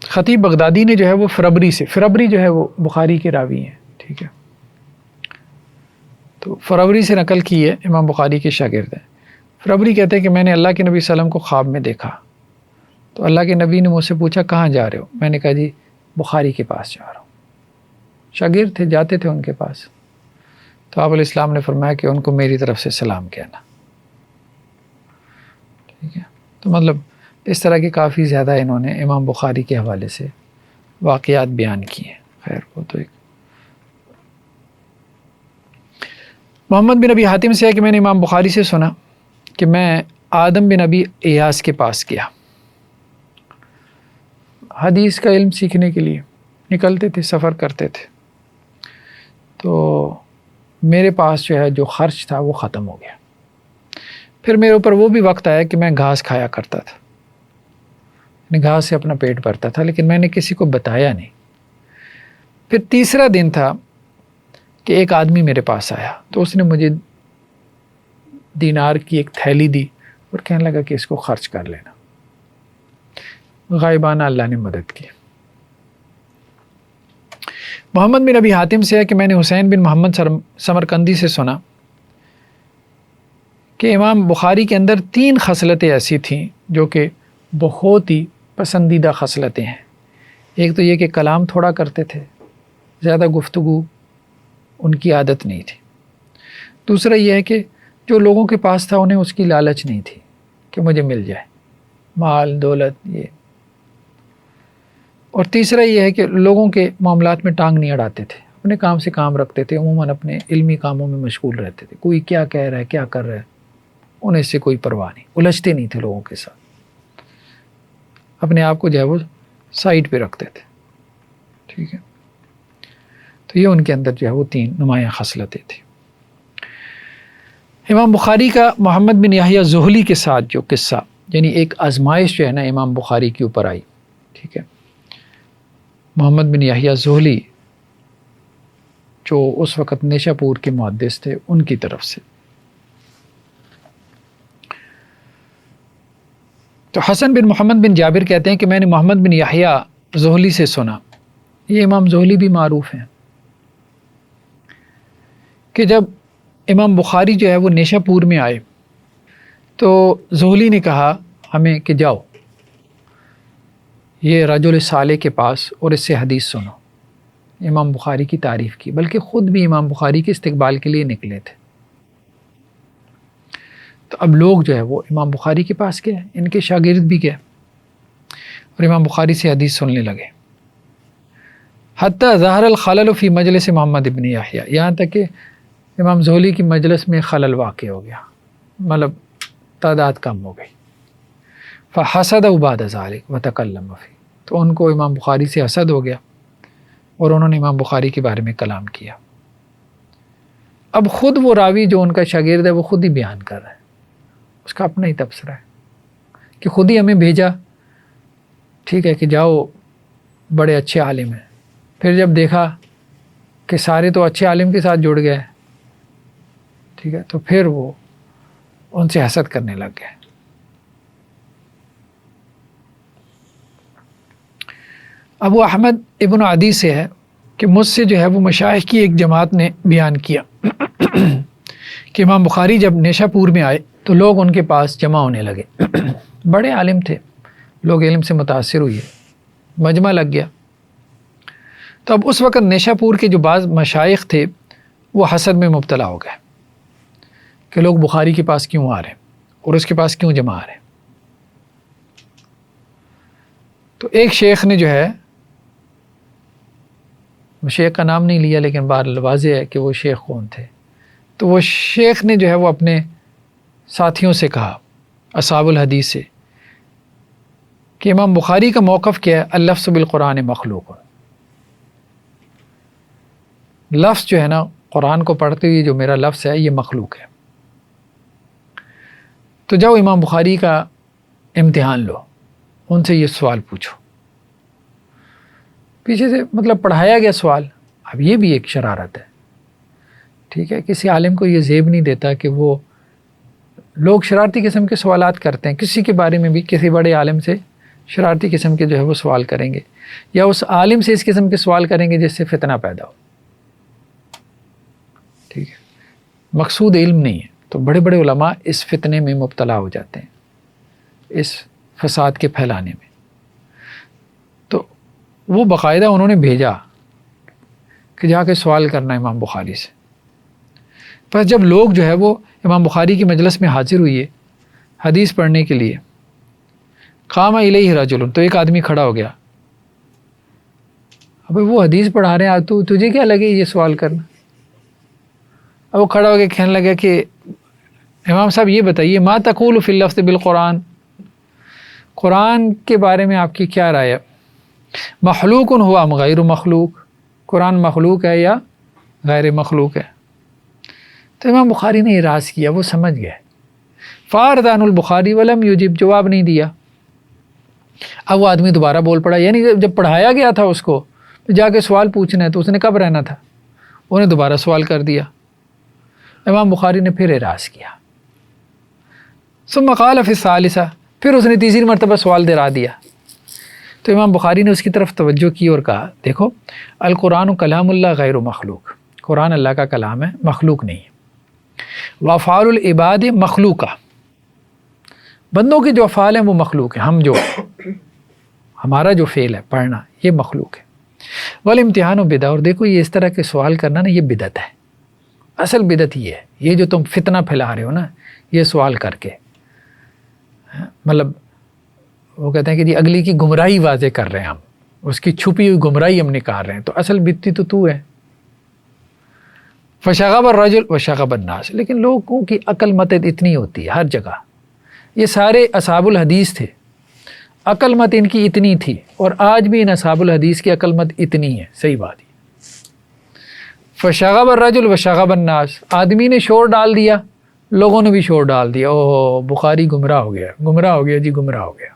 خطیب بغدادی نے جو ہے وہ فربری جو ہے وہ بخاری کے راوی ہیں. ٹھیک ہے, تو فربری سے نقل کی ہے, امام بخاری کے شاگرد ہیں. فربری کہتے ہیں کہ میں نے اللہ کے نبی صلی اللہ علیہ وسلم کو خواب میں دیکھا تو اللہ کے نبی نے مجھ سے پوچھا کہاں جا رہے ہو؟ میں نے کہا جی بخاری کے پاس جا رہا ہوں. شاگرد تھے, جاتے تھے ان کے پاس. تو آپ علیہ السلام نے فرمایا کہ ان کو میری طرف سے سلام کہنا. ٹھیک ہے, تو مطلب اس طرح کے کافی زیادہ انہوں نے امام بخاری کے حوالے سے واقعات بیان کیے. خیر وہ تو ایک. محمد بن ابی حاتم سے ہے کہ میں نے امام بخاری سے سنا کہ میں آدم بن ابی ایاس کے پاس گیا. حدیث کا علم سیکھنے کے لیے نکلتے تھے, سفر کرتے تھے. تو میرے پاس جو ہے جو خرچ تھا وہ ختم ہو گیا. پھر میرے اوپر وہ بھی وقت آیا کہ میں گھاس کھایا کرتا تھا, گھاس سے اپنا پیٹ بھرتا تھا, لیکن میں نے کسی کو بتایا نہیں. پھر تیسرا دن تھا کہ ایک آدمی میرے پاس آیا تو اس نے مجھے دینار کی ایک تھیلی دی اور کہنے لگا کہ اس کو خرچ کر لینا. غائبانہ اللہ نے مدد کی. محمد بن ابی حاتم سے ہے کہ میں نے حسین بن محمد سمرقندی سے سنا کہ امام بخاری کے اندر 3 خصلتیں ایسی تھیں جو کہ بہت ہی پسندیدہ خصلتیں ہیں. ایک تو یہ کہ کلام تھوڑا کرتے تھے, زیادہ گفتگو ان کی عادت نہیں تھی. دوسرا یہ ہے کہ جو لوگوں کے پاس تھا انہیں اس کی لالچ نہیں تھی کہ مجھے مل جائے مال دولت یہ. اور تیسرا یہ ہے کہ لوگوں کے معاملات میں ٹانگ نہیں اڑاتے تھے, اپنے کام سے کام رکھتے تھے, عموماً اپنے علمی کاموں میں مشغول رہتے تھے. کوئی کیا کہہ رہا ہے کیا کر رہا ہے انہیں اس سے کوئی پرواہ نہیں, الجھتے نہیں تھے لوگوں کے ساتھ, اپنے آپ کو جو ہے وہ سائڈ پہ رکھتے تھے. ٹھیک ہے, تو یہ ان کے اندر جو ہے وہ 3 نمایاں خصلتیں تھیں. امام بخاری کا محمد بن یحییٰ زہلی کے ساتھ جو قصہ یعنی ایک آزمائش جو ہے نا امام بخاری کے اوپر آئی. ٹھیک ہے, محمد بن یحییٰ زہلی جو اس وقت نیشہ پور کے محدث تھے ان کی طرف سے. تو حسن بن محمد بن جابر کہتے ہیں کہ میں نے محمد بن یحییٰ زہلی سے سنا. یہ امام زہلی بھی معروف ہیں کہ جب امام بخاری جو ہے وہ نیشہ پور میں آئے تو زہلی نے کہا ہمیں کہ جاؤ یہ رجل صالح کے پاس اور اس سے حدیث سنو. امام بخاری کی تعریف کی, بلکہ خود بھی امام بخاری کے استقبال کے لیے نکلے تھے. تو اب لوگ جو ہے وہ امام بخاری کے پاس گئے, ان کے شاگرد بھی گئے اور امام بخاری سے حدیث سننے لگے. حتیٰ ظہر الخلل فی مجلس محمد بن یحییٰ, یہاں تک کہ امام زہلی کی مجلس میں خلل واقع ہو گیا, مطلب تعداد کم ہو گئی. فحسد بعد ذلک وتکلم فی, تو ان کو امام بخاری سے حسد ہو گیا اور انہوں نے امام بخاری کے بارے میں کلام کیا. اب خود وہ راوی جو ان کا شاگرد ہے وہ خود ہی بیان کر رہا ہے, اس کا اپنا ہی تبصرہ ہے کہ خود ہی ہمیں بھیجا, ٹھیک ہے, کہ جاؤ بڑے اچھے عالم ہیں. پھر جب دیکھا کہ سارے تو اچھے عالم کے ساتھ جڑ گئے, ٹھیک ہے, تو پھر وہ ان سے حسد کرنے لگ گئے. ابو احمد ابن عدی سے ہے کہ مجھ سے جو ہے وہ مشائخ کی ایک جماعت نے بیان کیا کہ امام بخاری جب نیشہ پور میں آئے تو لوگ ان کے پاس جمع ہونے لگے. بڑے عالم تھے, لوگ علم سے متاثر ہوئے, مجمع لگ گیا. تو اب اس وقت نیشہ پور کے جو بعض مشائخ تھے وہ حسد میں مبتلا ہو گئے کہ لوگ بخاری کے پاس کیوں آ رہے ہیں اور اس کے پاس کیوں جمع آ رہے ہیں. تو ایک شیخ نے جو ہے, شیخ کا نام نہیں لیا لیکن بہرحال واضح ہے کہ وہ شیخ کون تھے, تو وہ شیخ نے جو ہے وہ اپنے ساتھیوں سے کہا, اصحاب الحدیث سے, کہ امام بخاری کا موقف کیا ہے, اللفظ بالقرآن مخلوق. لفظ جو ہے نا قرآن کو پڑھتے ہوئے جو میرا لفظ ہے یہ مخلوق ہے. تو جاؤ امام بخاری کا امتحان لو، ان سے یہ سوال پوچھو، پیچھے سے مطلب پڑھایا گیا سوال۔ اب یہ بھی ایک شرارت ہے، ٹھیک ہے، کسی عالم کو یہ زیب نہیں دیتا کہ وہ، لوگ شرارتی قسم کے سوالات کرتے ہیں، کسی کے بارے میں بھی کسی بڑے عالم سے شرارتی قسم کے جو ہے وہ سوال کریں گے، یا اس عالم سے اس قسم کے سوال کریں گے جس سے فتنہ پیدا ہو، ٹھیک ہے، مقصود علم نہیں ہے۔ تو بڑے بڑے علماء اس فتنے میں مبتلا ہو جاتے ہیں، اس فساد کے پھیلانے میں۔ تو وہ باقاعدہ انہوں نے بھیجا کہ جا کے سوال کرنا امام بخاری سے۔ پس جب لوگ جو ہے وہ امام بخاری کی مجلس میں حاضر ہوئے حدیث پڑھنے کے لیے، قام الیہ رجل، تو ایک آدمی کھڑا ہو گیا، اب وہ حدیث پڑھا رہے ہیں، تو تجھے کیا لگے یہ سوال کرنا؟ اب وہ کھڑا ہو کے کہنے لگا کہ امام صاحب یہ بتائیے، ما تقول فی اللفظ بالقرآن، قرآن کے بارے میں آپ کی کیا رائے ہے؟ مخلوق ہوا ام غیر مخلوق، قرآن مخلوق ہے یا غیر مخلوق ہے؟ تو امام بخاری نے اعراض کیا، وہ سمجھ گئے، فاردان البخاری ولم یجب، جواب نہیں دیا۔ اب وہ آدمی دوبارہ بول پڑا، یعنی جب پڑھایا گیا تھا اس کو جا کے سوال پوچھنا ہے تو اس نے کب رہنا تھا، انہیں دوبارہ سوال کر دیا۔ امام بخاری نے پھر اعراض کیا، ثم قال فی الثالثہ، پھر اس نے تیسری مرتبہ سوال دہرا دیا۔ تو امام بخاری نے اس کی طرف توجہ کی اور کہا، دیکھو القرآن کلام اللہ غیر مخلوق، قرآن اللہ کا کلام ہے، مخلوق نہیں ہے۔ وافعال العباد مخلوقہ، بندوں کے جو افعال ہیں وہ مخلوق ہیں، ہم جو ہمارا جو فعل ہے پڑھنا یہ مخلوق ہے۔ والامتحان بدعہ، اور دیکھو یہ اس طرح کے سوال کرنا نا یہ بدعت ہے، اصل بدعت یہ ہے، یہ جو تم فتنہ پھیلا رہے ہو نا یہ سوال کر کے، مطلب وہ کہتے ہیں کہ جی اگلی کی گمراہی واضح کر رہے ہیں ہم، اس کی چھپی ہوئی گمراہی ہم نکال رہے ہیں، تو اصل بدعتی تو ہے۔ فشغب الرجل وشغب الناس، لیکن لوگوں کی عقل مت اتنی ہوتی ہے ہر جگہ، یہ سارے اصحاب الحدیث تھے، عقل مت ان کی اتنی تھی، اور آج بھی ان اصحاب الحدیث کی عقل مت اتنی ہے، صحیح بات ہے۔ فشغب الرجل وشغب الناس، آدمی نے شور ڈال دیا، لوگوں نے بھی شور ڈال دیا، اوہ بخاری گمراہ ہو گیا، گمراہ ہو گیا جی، گمراہ ہو گیا۔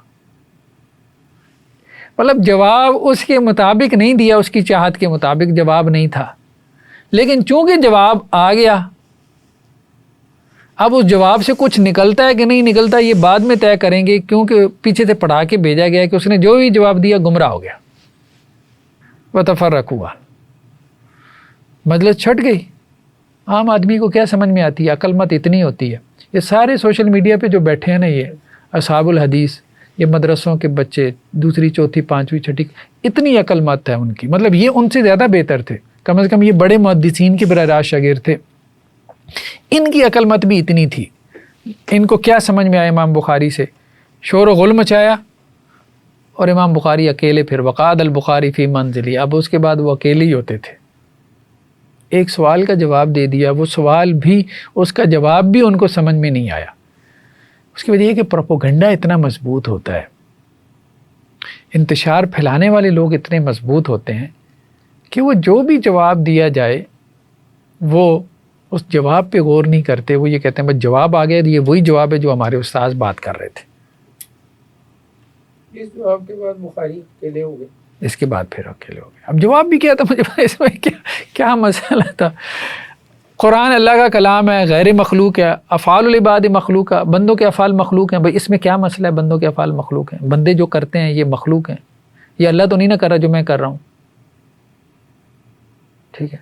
مطلب جواب اس کے مطابق نہیں دیا، اس کی چاہت کے مطابق جواب نہیں تھا، لیکن چونکہ جواب آ گیا، اب اس جواب سے کچھ نکلتا ہے کہ نہیں نکلتا یہ بعد میں طے کریں گے، کیونکہ پیچھے سے پڑھا کے بھیجا گیا کہ اس نے جو بھی جواب دیا گمراہ ہو گیا۔ وتفرقوا، مجلس چھٹ گئی۔ عام آدمی کو کیا سمجھ میں آتی ہے، عقل مت اتنی ہوتی ہے۔ یہ سارے سوشل میڈیا پہ جو بیٹھے ہیں نا، یہ اصحاب الحدیث، یہ مدرسوں کے بچے، دوسری چوتھی پانچویں چھٹی، اتنی عقل مت ہے ان کی، مطلب یہ ان سے زیادہ بہتر تھے، کم از کم یہ بڑے محدثین کے براہ راست شاگرد تھے، ان کی عقل مت بھی اتنی تھی۔ ان کو کیا سمجھ میں آیا امام بخاری سے، شور و غل مچایا، اور امام بخاری اکیلے پھر وقعد البخاری فی منزلی، اب اس کے بعد وہ اکیلے ہی ہوتے تھے، ایک سوال کا جواب دے دیا، وہ سوال بھی، اس کا جواب بھی ان کو سمجھ میں نہیں آیا۔ اس کی وجہ یہ کہ پروپیگنڈا اتنا مضبوط ہوتا ہے، انتشار پھیلانے والے لوگ اتنے مضبوط ہوتے ہیں کہ وہ جو بھی جواب دیا جائے وہ اس جواب پہ غور نہیں کرتے، وہ یہ کہتے ہیں بس جواب آ گیا، یہ وہی جواب ہے جو ہمارے استاذ بات کر رہے تھے۔ اس جواب کے بعد بخاری اکیلے ہو گئے، اس کے بعد پھر اکیلے ہو گئے۔ اب جواب بھی کیا تھا مجھے اس میں کیا مسئلہ تھا، قرآن اللہ کا کلام ہے، غیر مخلوق ہے، افعال العباد مخلوق ہے، بندوں کے افعال مخلوق ہیں، بھائی اس میں کیا مسئلہ ہے، بندوں کے افعال مخلوق ہیں، بندے جو کرتے ہیں یہ مخلوق ہیں، یہ اللہ تو نہیں نہ کر رہا جو میں کر رہا ہوں، ٹھیک ہے،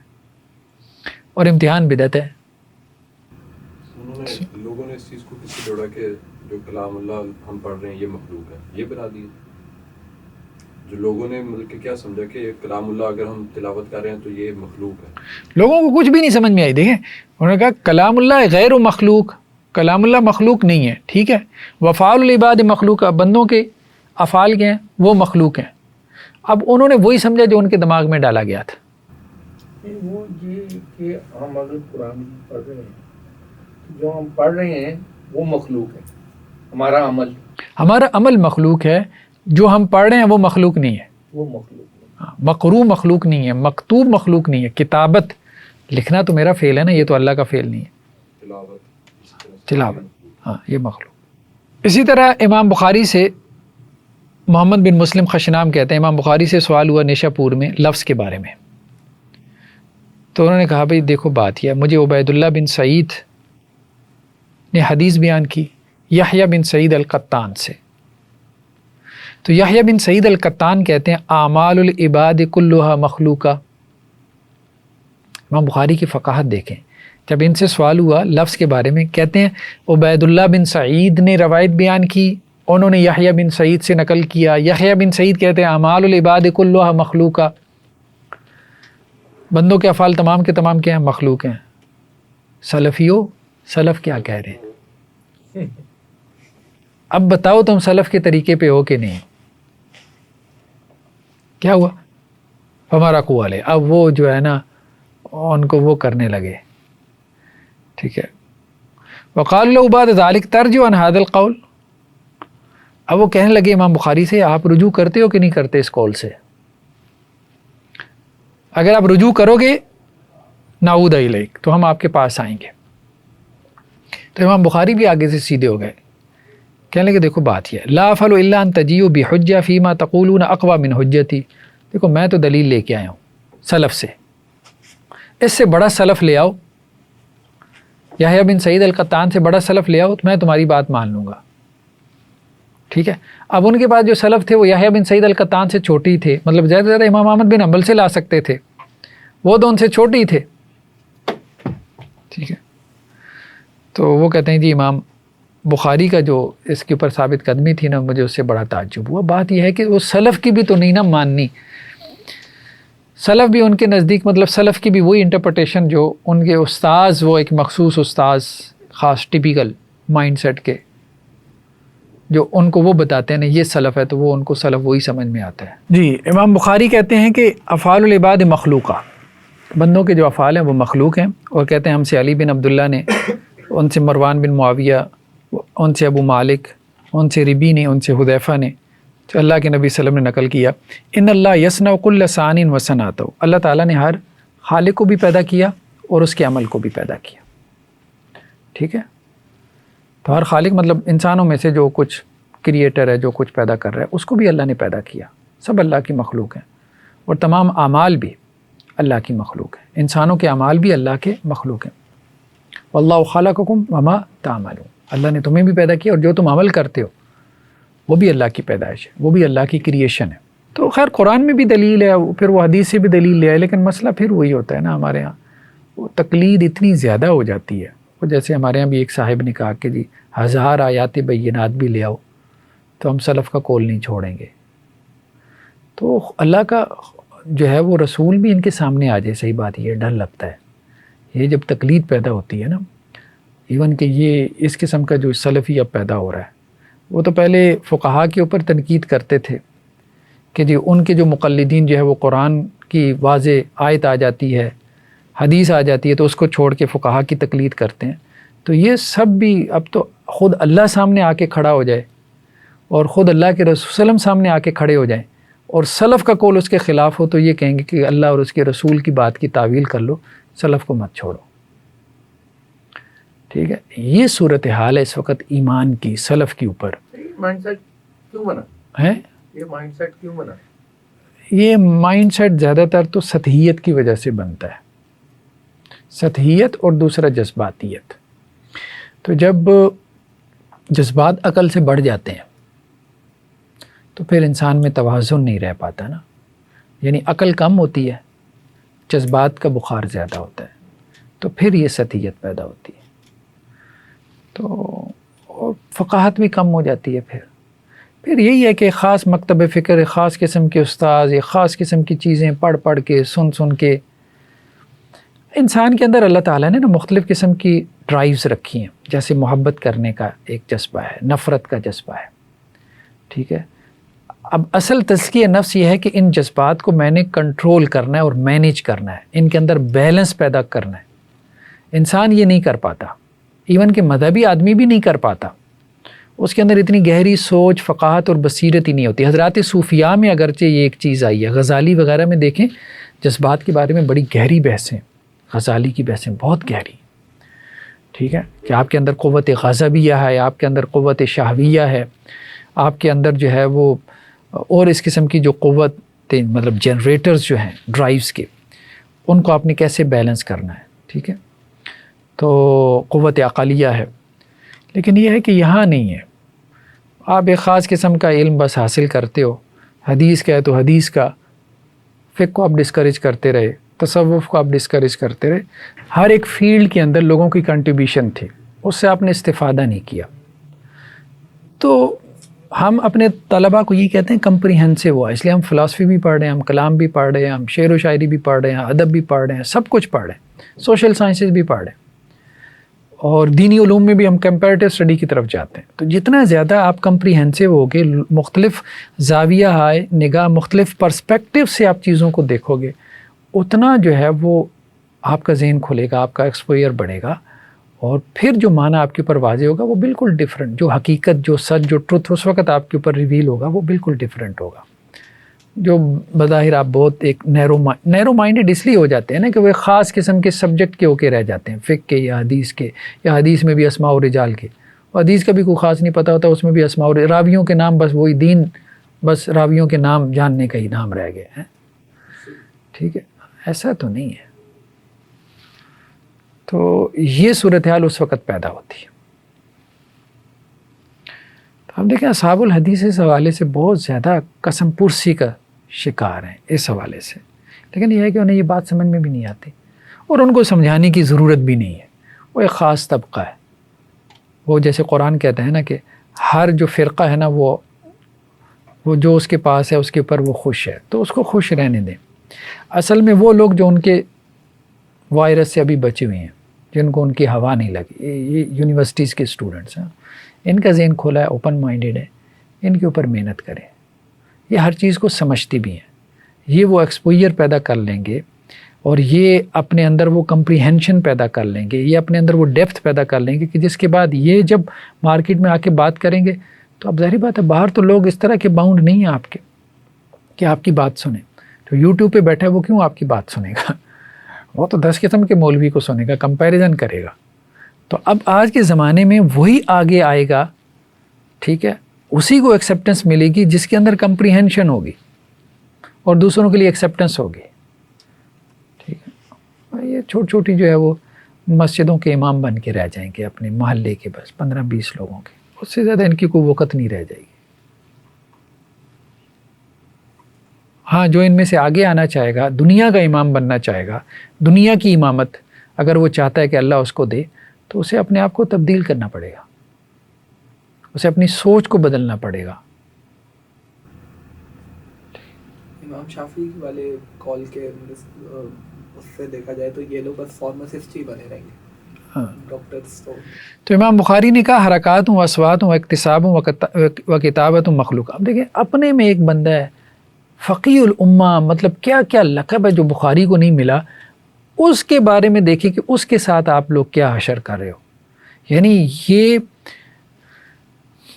اور امتحان بدعت ہے۔ لوگوں نے اس چیز کو کس سے جوڑا کہ جو کلام اللہ ہم پڑھ رہے ہیں یہ مخلوق ہے، یہ بنا دیا جو لوگوں نے، مطلب کہ کیا سمجھا کہ کلام اللہ اگر ہم تلاوت کر رہے ہیں تو یہ مخلوق ہے۔ لوگوں کو کچھ بھی نہیں سمجھ میں آئی، دیکھیں انہوں نے کہا کلام اللہ غیر مخلوق، کلام اللہ مخلوق نہیں ہے، ٹھیک ہے، وافعال العباد مخلوق، بندوں کے افعال کے ہیں وہ مخلوق ہیں۔ اب انہوں نے وہی سمجھا جو ان کے دماغ میں ڈالا گیا تھا۔ وہ یہ کہ ہم اگر قرآن پڑھ رہے ہیں، جو ہم پڑھ رہے ہیں وہ مخلوق ہے، ہمارا عمل مخلوق ہے، جو ہم پڑھ رہے ہیں وہ مخلوق نہیں ہے، وہ مخلوق نہیں، مقروء مخلوق نہیں ہے، مکتوب مخلوق نہیں ہے، کتابت لکھنا تو میرا فعل ہے نا، یہ تو اللہ کا فعل نہیں ہے، تلاوت ہاں یہ مخلوق۔ اسی طرح امام بخاری سے محمد بن مسلم خشنام کہتے ہیں امام بخاری سے سوال ہوا نیشا پور میں لفظ کے بارے میں، تو انہوں نے کہا بھئی دیکھو بات یہ ہے، مجھے عبید اللہ بن سعید نے حدیث بیان کی یحییٰ بن سعید القطان سے، تو یحییٰ بن سعید القطان کہتے ہیں اعمال العباد کلھا مخلوقہ۔ امام بخاری کی فقاہت دیکھیں، جب ان سے سوال ہوا لفظ کے بارے میں، کہتے ہیں عبید اللہ بن سعید نے روایت بیان کی، انہوں نے یحییٰ بن سعید سے نقل کیا، یحییٰ بن سعید کہتے ہیں اعمال العباد کلھا مخلوقہ، بندوں کے افعال تمام کے تمام کیا ہیں؟ مخلوق ہیں۔ سلفیو، سلف کیا کہہ رہے ہیں؟ اب بتاؤ تم سلف کے طریقے پہ ہو کہ نہیں؟ کیا ہوا؟ ہمارا قوال ہے، اب وہ جو ہے نا ان کو وہ کرنے لگے، ٹھیک ہے۔ وقال له بعد ذلك ترجع عن هذا القول، اب وہ کہنے لگے امام بخاری سے آپ رجوع کرتے ہو کہ نہیں کرتے اس قول سے؟ اگر آپ رجوع کرو گے نعود الیک تو ہم آپ کے پاس آئیں گے۔ تو امام بخاری بھی آگے سے سیدھے ہو گئے، کہنے لگے دیکھو بات یہ ہے لا افعل الا ان تجیئوا بحجہ فیما تقولون اقوی من حجتی، دیکھو میں تو دلیل لے کے آیا ہوں سلف سے، اس سے بڑا سلف لے آؤ، یحییٰ بن سعید القطان سے بڑا سلف لے آؤ تو میں تمہاری بات مان لوں گا، ٹھیک ہے۔ اب ان کے پاس جو سلف تھے وہ یحییٰ بن سعید القطان سے چھوٹے ہی تھے، مطلب زیادہ سے زیادہ امام احمد بن حنبل سے لا سکتے تھے، وہ تو ان سے چھوٹے ہی تھے، ٹھیک ہے۔ تو وہ کہتے ہیں جی امام بخاری کا جو اس کے اوپر ثابت قدمی تھی نا، مجھے اس سے بڑا تعجب ہوا۔ بات یہ ہے کہ وہ سلف کی بھی تو نہیں نا ماننی، سلف بھی ان کے نزدیک مطلب سلف کی بھی وہی انٹرپریٹیشن جو ان کے استاذ، وہ ایک مخصوص استاذ خاص ٹیپیکل مائنڈ سیٹ کے جو ان کو وہ بتاتے ہیں نا یہ سلف ہے، تو وہ ان کو سلف وہی سمجھ میں آتا ہے۔ جی امام بخاری کہتے ہیں کہ افعال العباد مخلوقہ، بندوں کے جو افعال ہیں وہ مخلوق ہیں، اور کہتے ہیں ہم سے علی بن عبداللہ نے، ان سے مروان بن معاویہ، ان سے ابو مالک، ان سے ربی نے، ان سے حذیفہ نے، تو اللہ کے نبی صلی اللہ علیہ وسلم نے نقل کیا ان اللہ یصنع کل ثان و صنعتہ، اللہ تعالیٰ نے ہر خالق کو بھی پیدا کیا اور اس کے عمل کو بھی پیدا کیا، ٹھیک ہے۔ تو ہر خالق مطلب انسانوں میں سے جو کچھ کریٹر ہے، جو کچھ پیدا کر رہا ہے، اس کو بھی اللہ نے پیدا کیا، سب اللہ کی مخلوق ہیں، اور تمام اعمال بھی اللہ کی مخلوق ہیں، انسانوں کے اعمال بھی اللہ کے مخلوق ہیں۔ واللہ خلقکم وما تعملون، اللہ نے تمہیں بھی پیدا کیا اور جو تم عمل کرتے ہو وہ بھی اللہ کی پیدائش ہے، وہ بھی اللہ کی کریشن ہے۔ تو خیر قرآن میں بھی دلیل ہے، پھر وہ حدیث سے بھی دلیل لے آئے، لیکن مسئلہ پھر وہی ہوتا ہے نا ہمارے ہاں، وہ تقلید اتنی زیادہ ہو جاتی ہے۔ وہ جیسے ہمارے ہاں بھی ایک صاحب نے کہا کہ جی 1000 آیات بینات بھی لے آؤ تو ہم سلف کا قول نہیں چھوڑیں گے۔ تو اللہ کا جو ہے وہ رسول بھی ان کے سامنے آ جائے، صحیح بات یہ ڈر لگتا ہے، یہ جب تقلید پیدا ہوتی ہے نا، ایون کہ یہ اس قسم کا جو سلفی اب پیدا ہو رہا ہے، وہ تو پہلے فقہا کے اوپر تنقید کرتے تھے کہ جی ان کے جو مقلدین جو ہے وہ قرآن کی واضح آیت آ جاتی ہے، حدیث آ جاتی ہے تو اس کو چھوڑ کے فقہا کی تقلید کرتے ہیں۔ تو یہ سب بھی اب تو خود اللہ سامنے آ کے کھڑا ہو جائے اور خود اللہ کے رسول صلی اللہ علیہ وسلم سامنے آ کے کھڑے ہو جائیں اور سلف کا قول اس کے خلاف ہو تو یہ کہیں گے کہ اللہ اور اس کے رسول کی بات کی تعویل کر لو، سلف کو مت چھوڑو، ٹھیک ہے۔ یہ صورتحال ہے اس وقت ایمان کی سلف کے اوپر۔ مائنڈ سیٹ کیوں بنا ہے یہ مائنڈ سیٹ کیوں بنا؟ یہ مائنڈ سیٹ زیادہ تر تو سطحیت کی وجہ سے بنتا ہے، سطحیت اور دوسرا جذباتیت۔ تو جب جذبات عقل سے بڑھ جاتے ہیں تو پھر انسان میں توازن نہیں رہ پاتا نا، یعنی عقل کم ہوتی ہے، جذبات کا بخار زیادہ ہوتا ہے، تو پھر یہ سطحیت پیدا ہوتی ہے، تو اور فقاہت بھی کم ہو جاتی ہے۔ پھر یہی ہے کہ خاص مکتب فکر، خاص قسم کے استاذ، یا خاص قسم کی چیزیں پڑھ کے سن کے انسان کے اندر اللہ تعالیٰ نے نا مختلف قسم کی ڈرائیوز رکھی ہیں، جیسے محبت کرنے کا ایک جذبہ ہے، نفرت کا جذبہ ہے، ٹھیک ہے۔ اب اصل تزکیہ نفس یہ ہے کہ ان جذبات کو میں نے کنٹرول کرنا ہے اور مینیج کرنا ہے، ان کے اندر بیلنس پیدا کرنا ہے۔ انسان یہ نہیں کر پاتا، ایون کہ مذہبی آدمی بھی نہیں کر پاتا، اس کے اندر اتنی گہری سوچ، فقاہت اور بصیرت ہی نہیں ہوتی۔ حضرات صوفیاء میں اگرچہ یہ ایک چیز آئی ہے، غزالی وغیرہ میں دیکھیں جذبات کے بارے میں بڑی گہری بحثیں، غزالی کی بحثیں بہت گہری، ٹھیک ہے، کہ آپ کے اندر قوت غضبیہ ہے، آپ کے اندر قوت شہویہ ہے، آپ کے اندر جو ہے وہ اور اس قسم کی جو قوت مطلب جنریٹرز جو ہیں ڈرائیوز کے، ان کو آپ نے کیسے بیلنس کرنا ہے. ٹھیک ہے، تو قوت عقلیہ ہے. لیکن یہ ہے کہ یہاں نہیں ہے. آپ ایک خاص قسم کا علم بس حاصل کرتے ہو، حدیث کا ہے تو حدیث کا، فقہ کو آپ ڈسکریج کرتے رہے، تصوف کو آپ ڈسکریج کرتے رہے. ہر ایک فیلڈ کے اندر لوگوں کی کنٹریبیوشن تھی، اس سے آپ نے استفادہ نہیں کیا. تو ہم اپنے طلباء کو یہ کہتے ہیں کمپریہنسو ہوا، اس لیے ہم فلاسفی بھی پڑھ رہے ہیں، ہم کلام بھی پڑھ رہے ہیں، ہم شعر و شاعری بھی پڑھ رہے ہیں، ادب بھی پڑھ رہے ہیں، سب کچھ پڑھ رہے ہیں، سوشل سائنسز بھی پڑھ رہے ہیں، اور دینی علوم میں بھی ہم کمپیریٹیو اسٹڈی کی طرف جاتے ہیں. تو جتنا زیادہ آپ کمپریہنسو ہوگے، مختلف زاویہ ہے نگاہ، مختلف پرسپیکٹیو سے آپ چیزوں کو دیکھو گے، اتنا جو ہے وہ آپ کا ذہن کھلے گا، آپ کا ایکسپوئر بڑھے گا، اور پھر جو معنی آپ کے اوپر واضح ہوگا وہ بالکل ڈیفرنٹ، جو حقیقت، جو سچ، جو ٹروتھ اس وقت آپ کے اوپر ریویل ہوگا وہ بالکل ڈیفرنٹ ہوگا. جو بظاہر آپ بہت ایک نیرو مائنڈڈ اس لیے ہو جاتے ہیں نا کہ وہ ایک خاص قسم کے سبجیکٹ کے ہو کے رہ جاتے ہیں، فقہ کے یا حدیث کے، یا حدیث میں بھی اسماء و رجال کے، حدیث کا بھی کوئی خاص نہیں پتہ ہوتا، اس میں بھی اسماء و راویوں کے نام، بس وہی دین، بس راویوں کے نام جاننے کا ہی نام رہ گئے ہیں. ٹھیک ہے، ایسا تو نہیں ہے. تو یہ صورتحال اس وقت پیدا ہوتی ہے. تو ہم دیکھیں اصحاب الحدیث اس حوالے سے بہت زیادہ قسم پرسی کا شکار ہیں اس حوالے سے. لیکن یہ ہے کہ انہیں یہ بات سمجھ میں بھی نہیں آتی، اور ان کو سمجھانے کی ضرورت بھی نہیں ہے. وہ ایک خاص طبقہ ہے. وہ جیسے قرآن کہتا ہے نا کہ ہر جو فرقہ ہے نا وہ جو اس کے پاس ہے اس کے اوپر وہ خوش ہے، تو اس کو خوش رہنے دیں. اصل میں وہ لوگ جو ان کے وائرس سے ابھی بچے ہوئے ہیں، جن کو ان کی ہوا نہیں لگی، یہ یونیورسٹیز کے اسٹوڈنٹس ہیں، ان کا ذہن کھولا ہے، اوپن مائنڈیڈ ہے، ان کے اوپر محنت کریں. یہ ہر چیز کو سمجھتی بھی ہیں، یہ وہ ایکسپوئر پیدا کر لیں گے، اور یہ اپنے اندر وہ کمپریہنشن پیدا کر لیں گے، یہ اپنے اندر وہ ڈیپتھ پیدا کر لیں گے کہ جس کے بعد یہ جب مارکیٹ میں آ کے بات کریں گے تو اب ظاہری بات ہے باہر تو لوگ اس طرح کے باؤنڈ نہیں ہیں آپ کے کہ آپ کی بات سنیں. تو یوٹیوب پہ بیٹھا ہے وہ کیوں آپ کی بات سنے گا؟ وہ تو 10 قسم کے مولوی کو سنے گا، کمپیریزن کرے گا. تو اب آج کے زمانے میں وہی آگے آئے گا، ٹھیک ہے، اسی کو ایکسیپٹنس ملے گی جس کے اندر کمپریہنشن ہوگی اور دوسروں کے لیے ایکسیپٹنس ہوگی. ٹھیک ہے، یہ چھوٹی چھوٹی جو ہے وہ مسجدوں کے امام بن کے رہ جائیں گے اپنے محلے کے، بس 15-20 لوگوں کے، اس سے زیادہ ان کی کوئی وقت نہیں رہ جائے گی. ہاں، جو ان میں سے آگے آنا چاہے گا، دنیا کا امام بننا چاہے گا، دنیا کی امامت اگر وہ چاہتا ہے کہ اللہ اس کو دے، تو اسے اپنے آپ کو تبدیل کرنا پڑے گا، اسے اپنی سوچ کو بدلنا پڑے گا. امام شافعی والے کال کے اس سے دیکھا جائے تو یہ لوگ بس فارماسسٹ ہی بنے رہیں گے. ہاں، ڈاکٹرز تو امام بخاری نے کہا حرکات ہوں، اسوات ہوں، اکتساب ہوں، و کتابت ہوں مخلوق. اب دیکھیں اپنے میں ایک بندہ ہے فقیہ الامہ، مطلب کیا کیا لقب ہے جو بخاری کو نہیں ملا، اس کے بارے میں دیکھیں کہ اس کے ساتھ آپ لوگ کیا حشر کر رہے ہو. یعنی یہ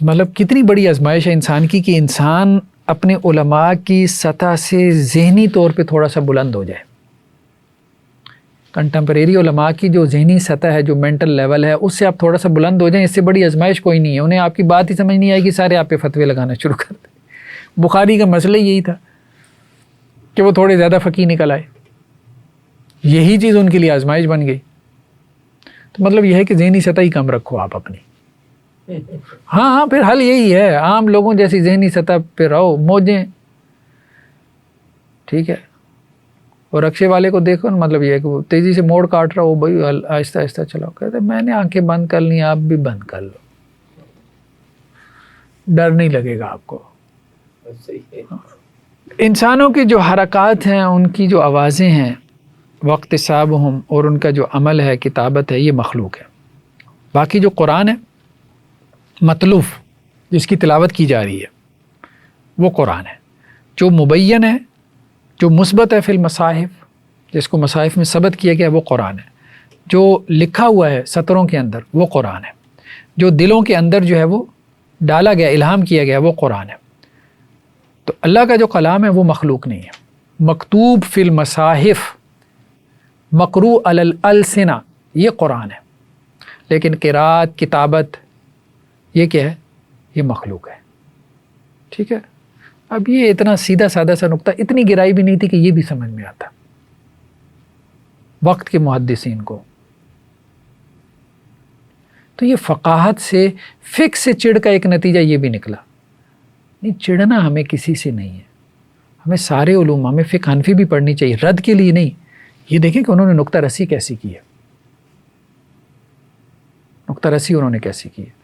مطلب کتنی بڑی آزمائش ہے انسان کی کہ انسان اپنے علماء کی سطح سے ذہنی طور پہ تھوڑا سا بلند ہو جائے. کنٹمپریری علماء کی جو ذہنی سطح ہے، جو مینٹل لیول ہے، اس سے آپ تھوڑا سا بلند ہو جائیں. اس سے بڑی آزمائش کوئی نہیں ہے. انہیں آپ کی بات ہی سمجھ نہیں آئے گی، سارے آپ پہ فتوے لگانا شروع کر دیں. بخاری کا مسئلہ یہی تھا کہ وہ تھوڑے زیادہ فقیہ نکل آئے، یہی چیز ان کے لیے آزمائش بن گئی. تو مطلب یہ ہے کہ ذہنی سطح ہی کم رکھو آپ اپنی. ہاں، پھر حل یہی ہے، عام لوگوں جیسی ذہنی سطح پہ رہو، موجیں. ٹھیک ہے، اور رکشے والے کو دیکھو نا، مطلب یہ ہے کہ وہ تیزی سے موڑ کاٹ رہا ہو، بھائی آہستہ آہستہ چلاؤ. کہتے میں نے آنکھیں بند کر لی، آپ بھی بند کر لو، ڈر نہیں لگے گا آپ کو. انسانوں کی جو حرکات ہیں، ان کی جو آوازیں ہیں، وقت صابہم، اور ان کا جو عمل ہے، کتابت ہے، یہ مخلوق ہے. باقی جو قرآن ہے مطلوف، جس کی تلاوت کی جا رہی ہے، وہ قرآن ہے. جو مبین ہے، جو مثبت ہے فی المصاحف، جس کو مصاحف میں ثبت کیا گیا وہ قرآن ہے. جو لکھا ہوا ہے سطروں کے اندر وہ قرآن ہے. جو دلوں کے اندر جو ہے وہ ڈالا گیا، الہام کیا گیا، وہ قرآن ہے. تو اللہ کا جو کلام ہے وہ مخلوق نہیں ہے. مکتوب فی المصاحف، مقروء علی الالسنہ، یہ قرآن ہے. لیکن قرات کتابت یہ کیا ہے؟ یہ مخلوق ہے. ٹھیک ہے. اب یہ اتنا سیدھا سادہ سا نقطہ، اتنی گہرائی بھی نہیں تھی کہ یہ بھی سمجھ میں آتا وقت کے محدثین کو. تو یہ فقاہت سے، فقہ سے چڑ کا ایک نتیجہ یہ بھی نکلا. نہیں، چڑھنا ہمیں کسی سے نہیں ہے، ہمیں سارے علوم، ہمیں فقہ حنفی بھی پڑھنی چاہیے، رد کے لیے نہیں. یہ دیکھیں کہ انہوں نے نقطہ رسی کیسی کی ہے، نقطہ رسی انہوں نے کیسی کی ہے.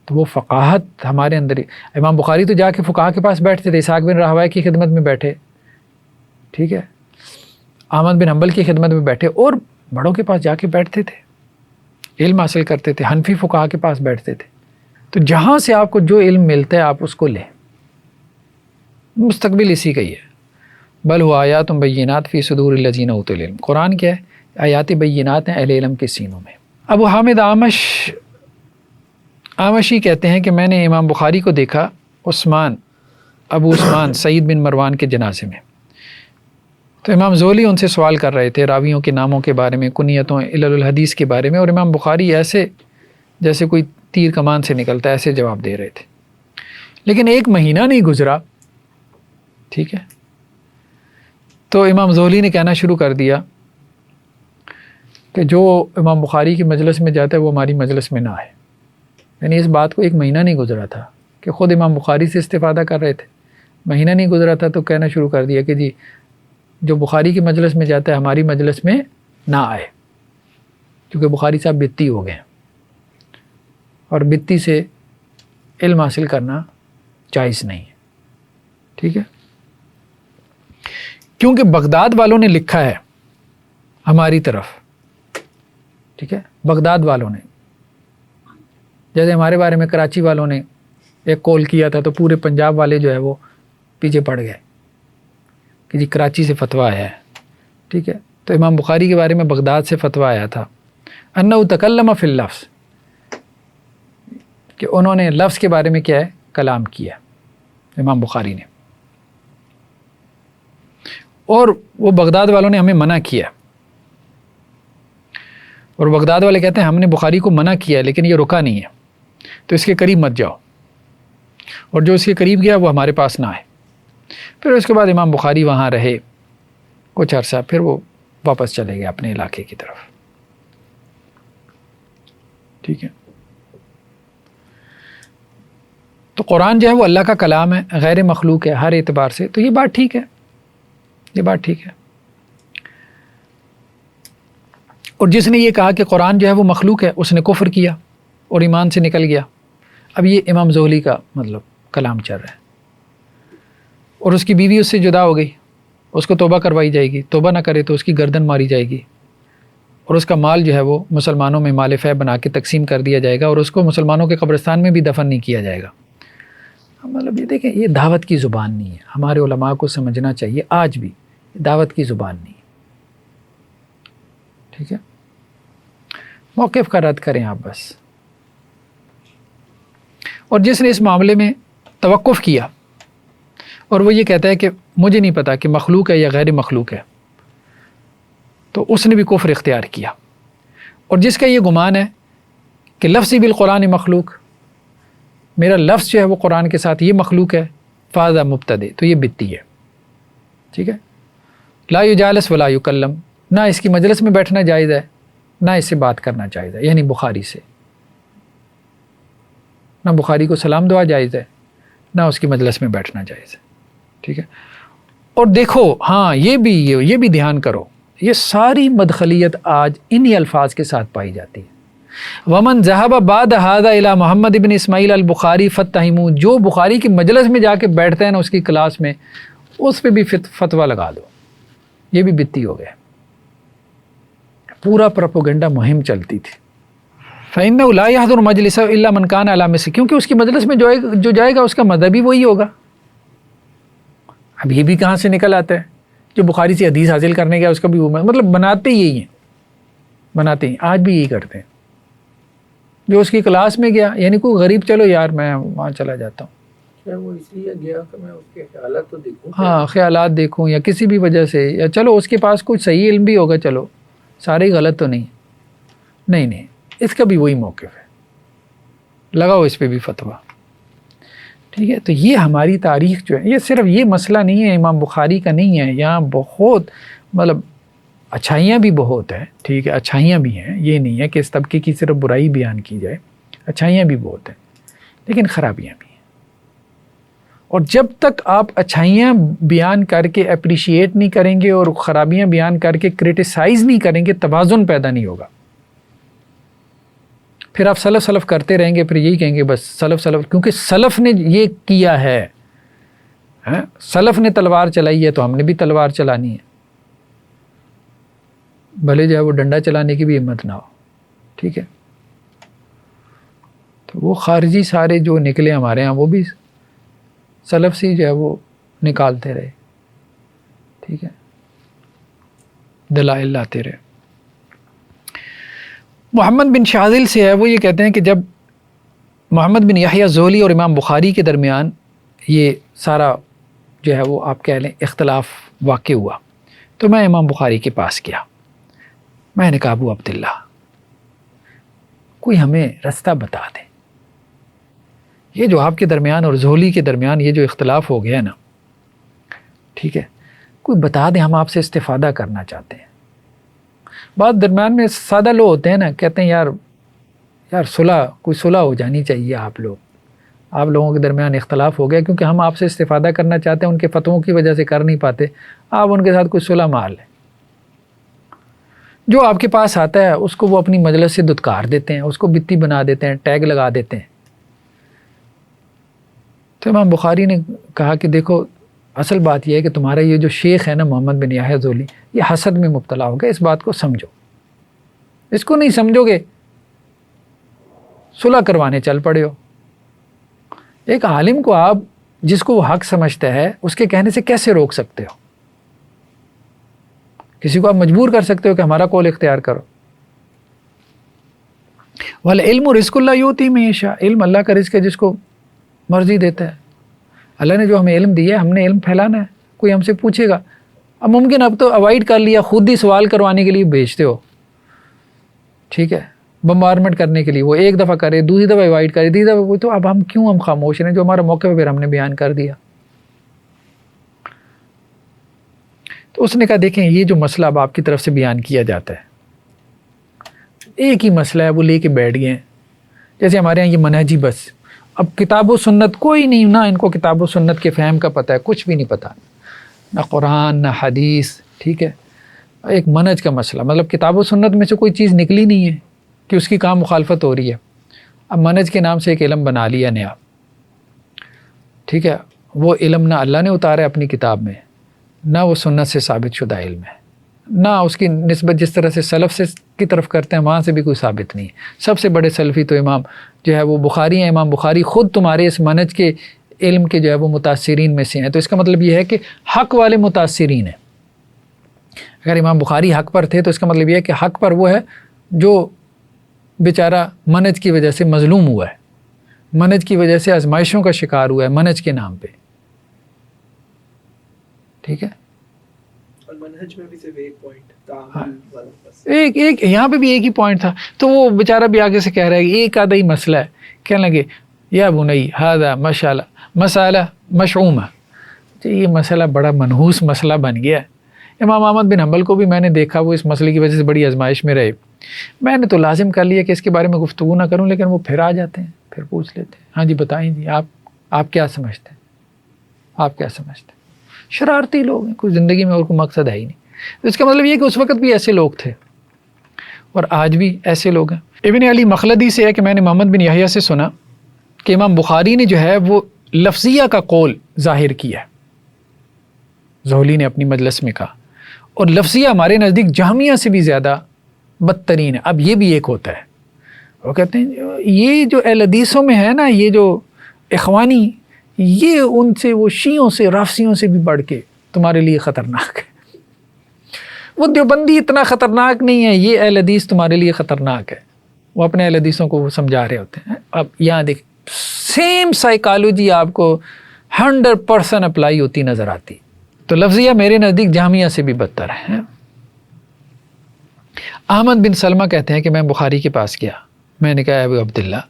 تو وہ فقاہت ہمارے اندر ہی. امام بخاری تو جا کے فقہا کے پاس بیٹھتے تھے، اسحاق بن راہویہ کی خدمت میں بیٹھے، ٹھیک ہے، احمد بن حنبل کی خدمت میں بیٹھے، اور بڑوں کے پاس جا کے بیٹھتے تھے، علم حاصل کرتے تھے. حنفی فقہا کے پاس بیٹھتے تھے. تو جہاں سے آپ کو جو علم ملتا ہے آپ اس کو لیں، مستقبل اسی کا ہی ہے. بل ہوا آیات بینات فی صدور الذین اوتوا العلم. قرآن کیا ہے؟ آیات بینات ہیں اہل علم کے سینوں میں. ابو حامد آمشی کہتے ہیں کہ میں نے امام بخاری کو دیکھا ابو عثمان سعید بن مروان کے جنازے میں. تو امام زولی ان سے سوال کر رہے تھے راویوں کے ناموں کے بارے میں، کنیتوں، علل الحدیث کے بارے میں، اور امام بخاری ایسے جیسے کوئی تیر کمان سے نکلتا ہے ایسے جواب دے رہے تھے. لیکن ایک مہینہ نہیں گزرا، ٹھیک ہے، تو امام زولی نے کہنا شروع کر دیا کہ جو امام بخاری کی مجلس میں جاتا ہے وہ ہماری مجلس میں نہ آئے. یعنی اس بات کو ایک مہینہ نہیں گزرا تھا کہ خود امام بخاری سے استفادہ کر رہے تھے، مہینہ نہیں گزرا تھا تو کہنا شروع کر دیا کہ جی جو بخاری کی مجلس میں جاتا ہے ہماری مجلس میں نہ آئے، کیونکہ بخاری صاحب بتی ہو گئے ہیں اور بتی سے علم حاصل کرنا جائز نہیں ہے. ٹھیک ہے، کیونکہ بغداد والوں نے لکھا ہے ہماری طرف، ٹھیک ہے، بغداد والوں نے، جیسے ہمارے بارے میں کراچی والوں نے ایک کال کیا تھا تو پورے پنجاب والے جو ہے وہ پیچھے پڑ گئے کہ جی کراچی سے فتویٰ آیا ہے. ٹھیک ہے، تو امام بخاری کے بارے میں بغداد سے فتویٰ آیا تھا انہ تکلم فی اللفظ، کہ انہوں نے لفظ کے بارے میں کیا ہے؟ کلام کیا امام بخاری نے. اور وہ بغداد والوں نے ہمیں منع کیا، اور بغداد والے کہتے ہیں ہم نے بخاری کو منع کیا ہے لیکن یہ رکا نہیں ہے، تو اس کے قریب مت جاؤ، اور جو اس کے قریب گیا وہ ہمارے پاس نہ آئے. پھر اس کے بعد امام بخاری وہاں رہے کچھ عرصہ، پھر وہ واپس چلے گئے اپنے علاقے کی طرف. ٹھیک ہے، تو قرآن جو ہے وہ اللہ کا کلام ہے، غیر مخلوق ہے ہر اعتبار سے. تو یہ بات ٹھیک ہے، یہ بات ٹھیک ہے. اور جس نے یہ کہا کہ قرآن جو ہے وہ مخلوق ہے اس نے کفر کیا اور ایمان سے نکل گیا. اب یہ امام زولی کا مطلب کلام چل رہا ہے، اور اس کی بیوی اس سے جدا ہو گئی، اس کو توبہ کروائی جائے گی، توبہ نہ کرے تو اس کی گردن ماری جائے گی، اور اس کا مال جو ہے وہ مسلمانوں میں مال فیہ بنا کے تقسیم کر دیا جائے گا، اور اس کو مسلمانوں کے قبرستان میں بھی دفن نہیں کیا جائے گا. مطلب یہ دیکھیں، یہ دعوت کی زبان نہیں ہے. ہمارے علماء کو سمجھنا چاہیے آج بھی دعوت کی زبان نہیں ہے. ٹھیک ہے، موقف کا رد کریں آپ بس. اور جس نے اس معاملے میں توقف کیا اور وہ یہ کہتا ہے کہ مجھے نہیں پتا کہ مخلوق ہے یا غیر مخلوق ہے، تو اس نے بھی کفر اختیار کیا. اور جس کا یہ گمان ہے کہ لفظی بالقرآن مخلوق، میرا لفظ جو ہے وہ قرآن کے ساتھ یہ مخلوق ہے، فاذا مبتدع، تو یہ بدتی ہے. ٹھیک ہے، لا یجالس ولا یکلم، نہ اس کی مجلس میں بیٹھنا جائز ہے نہ اس سے بات کرنا جائز ہے، یعنی بخاری سے نہ بخاری کو سلام دعا جائز ہے نہ اس کی مجلس میں بیٹھنا جائز ہے. ٹھیک ہے، اور دیکھو ہاں یہ بھی دھیان کرو، یہ ساری مدخلیت آج انہی الفاظ کے ساتھ پائی جاتی ہے. ومن ذهب بعد هذا الى محمد بن اسماعیل البخاری فتحمو، جو بخاری کی مجلس میں جا کے بیٹھتے ہیں نا اس کی کلاس میں، اس پہ بھی فتویٰ لگا دو، یہ بھی بدتی ہو گئے. پورا پروپیگنڈا مہم چلتی تھی. فإنه لا يحضر مجلس الا من كان على مثله، کیونکہ اس کی مجلس میں جو جائے گا اس کا مذہب ہی وہی ہوگا. اب یہ بھی کہاں سے نکل آتا ہے، جو بخاری سے حدیث حاصل کرنے گیا اس کا بھی وہ مطلب بناتے یہی ہیں، بناتے ہیں آج بھی یہی کرتے ہیں. جو اس کی کلاس میں گیا، یعنی کوئی غریب، چلو یار میں وہاں چلا جاتا ہوں، کیا وہ اس لیے گیا کہ میں اس کے خیالات تو دیکھوں، ہاں خیالات دیکھوں یا کسی بھی وجہ سے، یا چلو اس کے پاس کچھ صحیح علم بھی ہوگا، چلو سارے غلط تو نہیں. اس کا بھی وہی موقف ہے، لگاؤ اس پہ بھی فتویٰ. ٹھیک ہے، تو یہ ہماری تاریخ جو ہے، یہ صرف یہ مسئلہ نہیں ہے امام بخاری کا نہیں ہے، یہاں بہت مطلب اچھائیاں بھی بہت ہیں. ٹھیک ہے، اچھائیاں بھی ہیں، یہ نہیں ہے کہ اس طبقے کی صرف برائی بیان کی جائے، اچھائیاں بھی بہت ہیں لیکن خرابیاں بھی ہیں. اور جب تک آپ اچھائیاں بیان کر کے اپریشیٹ نہیں کریں گے اور خرابیاں بیان کر کے کرٹیسائز نہیں کریں گے، توازن پیدا نہیں ہوگا. پھر آپ سلف کرتے رہیں گے، پھر یہی کہیں گے بس سلف، کیونکہ سلف نے یہ کیا ہے، سلف نے تلوار چلائی ہے تو ہم نے بھی تلوار چلانی ہے، بھلے جو ہے وہ ڈنڈا چلانے کی بھی ہمت نہ ہو. ٹھیک ہے، تو وہ خارجی سارے جو نکلے ہمارے ہاں وہ بھی سلف سے جو ہے وہ نکالتے رہے. ٹھیک ہے، دلائل لاتے رہے. محمد بن شاذل سے ہے، وہ یہ کہتے ہیں کہ جب محمد بن یحییٰ زولی اور امام بخاری کے درمیان یہ سارا جو ہے وہ آپ کہہ لیں اختلاف واقع ہوا تو میں امام بخاری کے پاس گیا. میں نے کہا ابو عبداللہ کوئی ہمیں رستہ بتا دیں، یہ جو آپ کے درمیان اور زولی کے درمیان یہ جو اختلاف ہو گیا نا، ٹھیک ہے، کوئی بتا دیں، ہم آپ سے استفادہ کرنا چاہتے ہیں. بعض درمیان میں سادہ لوگ ہوتے ہیں نا، کہتے ہیں یار کوئی صلح ہو جانی چاہیے، آپ لوگوں کے درمیان اختلاف ہو گیا کیونکہ ہم آپ سے استفادہ کرنا چاہتے ہیں، ان کے فتووں کی وجہ سے کر نہیں پاتے، آپ ان کے ساتھ کوئی صلح مار لیں. جو آپ کے پاس آتا ہے اس کو وہ اپنی مجلس سے دھتکار دیتے ہیں، اس کو بتی بنا دیتے ہیں، ٹیگ لگا دیتے ہیں. تو امام بخاری نے کہا کہ دیکھو اصل بات یہ ہے کہ تمہارا یہ جو شیخ ہے نا محمد بن یحییٰ زولی، یہ حسد میں مبتلا ہو گیا، اس بات کو سمجھو، اس کو نہیں سمجھو گے صلح کروانے چل پڑے ہو. ایک عالم کو آپ جس کو وہ حق سمجھتا ہے اس کے کہنے سے کیسے روک سکتے ہو؟ کسی کو آپ مجبور کر سکتے ہو کہ ہمارا قول اختیار کرو؟ وَالْعِلْمُ رِزْقُ اللَّهِ يُؤْتِيهِ مَن يَشَاءُ، علم اللہ کا رزق ہے جس کو مرضی دیتا ہے. اللہ نے جو ہمیں علم دیا ہے ہم نے علم پھیلانا ہے. کوئی ہم سے پوچھے گا، اب ممکن اب تو اوائڈ کر لیا، خود ہی سوال کروانے کے لیے بھیجتے ہو، ٹھیک ہے، بمبارمنٹ کرنے کے لیے. وہ ایک دفعہ کرے، دوسری دفعہ اوائڈ کرے، تیسری دفعہ، وہ تو اب ہم خاموش ہیں؟ جو ہمارا موقع ہے پھر ہم نے بیان کر دیا. تو اس نے کہا دیکھیں یہ جو مسئلہ اب آپ کی طرف سے بیان کیا جاتا ہے، ایک ہی مسئلہ ہے، وہ لے کے بیٹھ گئے ہیں جیسے ہمارے یہاں یہ منہجی بس. اب کتاب و سنت کوئی نہیں، نہ ان کو کتاب و سنت کے فہم کا پتہ ہے، کچھ بھی نہیں پتہ، نہ قرآن نہ حدیث. ٹھیک ہے، ایک منہج کا مسئلہ، مطلب کتاب و سنت میں سے کوئی چیز نکلی نہیں ہے کہ اس کی کام مخالفت ہو رہی ہے. اب منہج کے نام سے ایک علم بنا لیا نیا. ٹھیک ہے، وہ علم نہ اللہ نے اتارا ہے اپنی کتاب میں، نہ وہ سنت سے ثابت شدہ علم ہے، نہ اس کی نسبت جس طرح سے سلف سے کی طرف کرتے ہیں وہاں سے بھی کوئی ثابت نہیں ہے. سب سے بڑے سلفی تو امام جو ہے وہ بخاری ہیں. امام بخاری خود تمہارے اس منہج کے علم کے جو ہے وہ متاثرین میں سے ہیں. تو اس کا مطلب یہ ہے کہ حق والے متاثرین ہیں. اگر امام بخاری حق پر تھے تو اس کا مطلب یہ ہے کہ حق پر وہ ہے جو بیچارہ منہج کی وجہ سے مظلوم ہوا ہے، منہج کی وجہ سے آزمائشوں کا شکار ہوا ہے منہج کے نام پہ. ٹھیک ہے، منہج میں بھی صرف ایک پوائنٹ تعامل والا، بس ایک یہاں پہ بھی ایک ہی پوائنٹ تھا. تو وہ بیچارہ بھی آگے سے کہہ رہا ہے کہ ایک آدھا ہی مسئلہ ہے. کہنے لگے یا بنی ھذا مسئلہ مشعومہ، یہ مسئلہ بڑا منحوس مسئلہ بن گیا ہے. امام احمد بن حنبل کو بھی میں نے دیکھا وہ اس مسئلے کی وجہ سے بڑی آزمائش میں رہے. میں نے تو لازم کر لیا کہ اس کے بارے میں گفتگو نہ کروں، لیکن وہ پھر آ جاتے ہیں، پھر پوچھ لیتے ہیں ہاں جی بتائیں جی آپ کیا سمجھتے ہیں، آپ کیا سمجھتے ہیں. شرارتی لوگ ہیں، کوئی زندگی میں اور کوئی مقصد ہے ہی نہیں. اس کا مطلب یہ کہ اس وقت بھی ایسے لوگ تھے اور آج بھی ایسے لوگ ہیں. ابن علی مخلدی سے ہے کہ میں نے محمد بن یحییٰ سے سنا کہ امام بخاری نے جو ہے وہ لفظیہ کا قول ظاہر کیا ہے، زہلی نے اپنی مجلس میں کہا، اور لفظیہ ہمارے نزدیک جہمیہ سے بھی زیادہ بدترین ہے. اب یہ بھی ایک ہوتا ہے، وہ کہتے ہیں یہ جو اہل حدیثوں میں ہے نا، یہ جو اخوانی، یہ ان سے، وہ شیعوں سے، رافضیوں سے بھی بڑھ کے تمہارے لیے خطرناک ہے. وہ دیوبندی اتنا خطرناک نہیں ہے، یہ اہل حدیث تمہارے لیے خطرناک ہے. وہ اپنے اہل حدیثوں کو وہ سمجھا رہے ہوتے ہیں. اب یہاں دیکھ، سیم سائیکالوجی آپ کو 100% اپلائی ہوتی نظر آتی. تو لفظیہ میرے نزدیک جامعہ سے بھی بدتر ہے. احمد بن سلمہ کہتے ہیں کہ میں بخاری کے پاس گیا، میں نے کہا ابو عبداللہ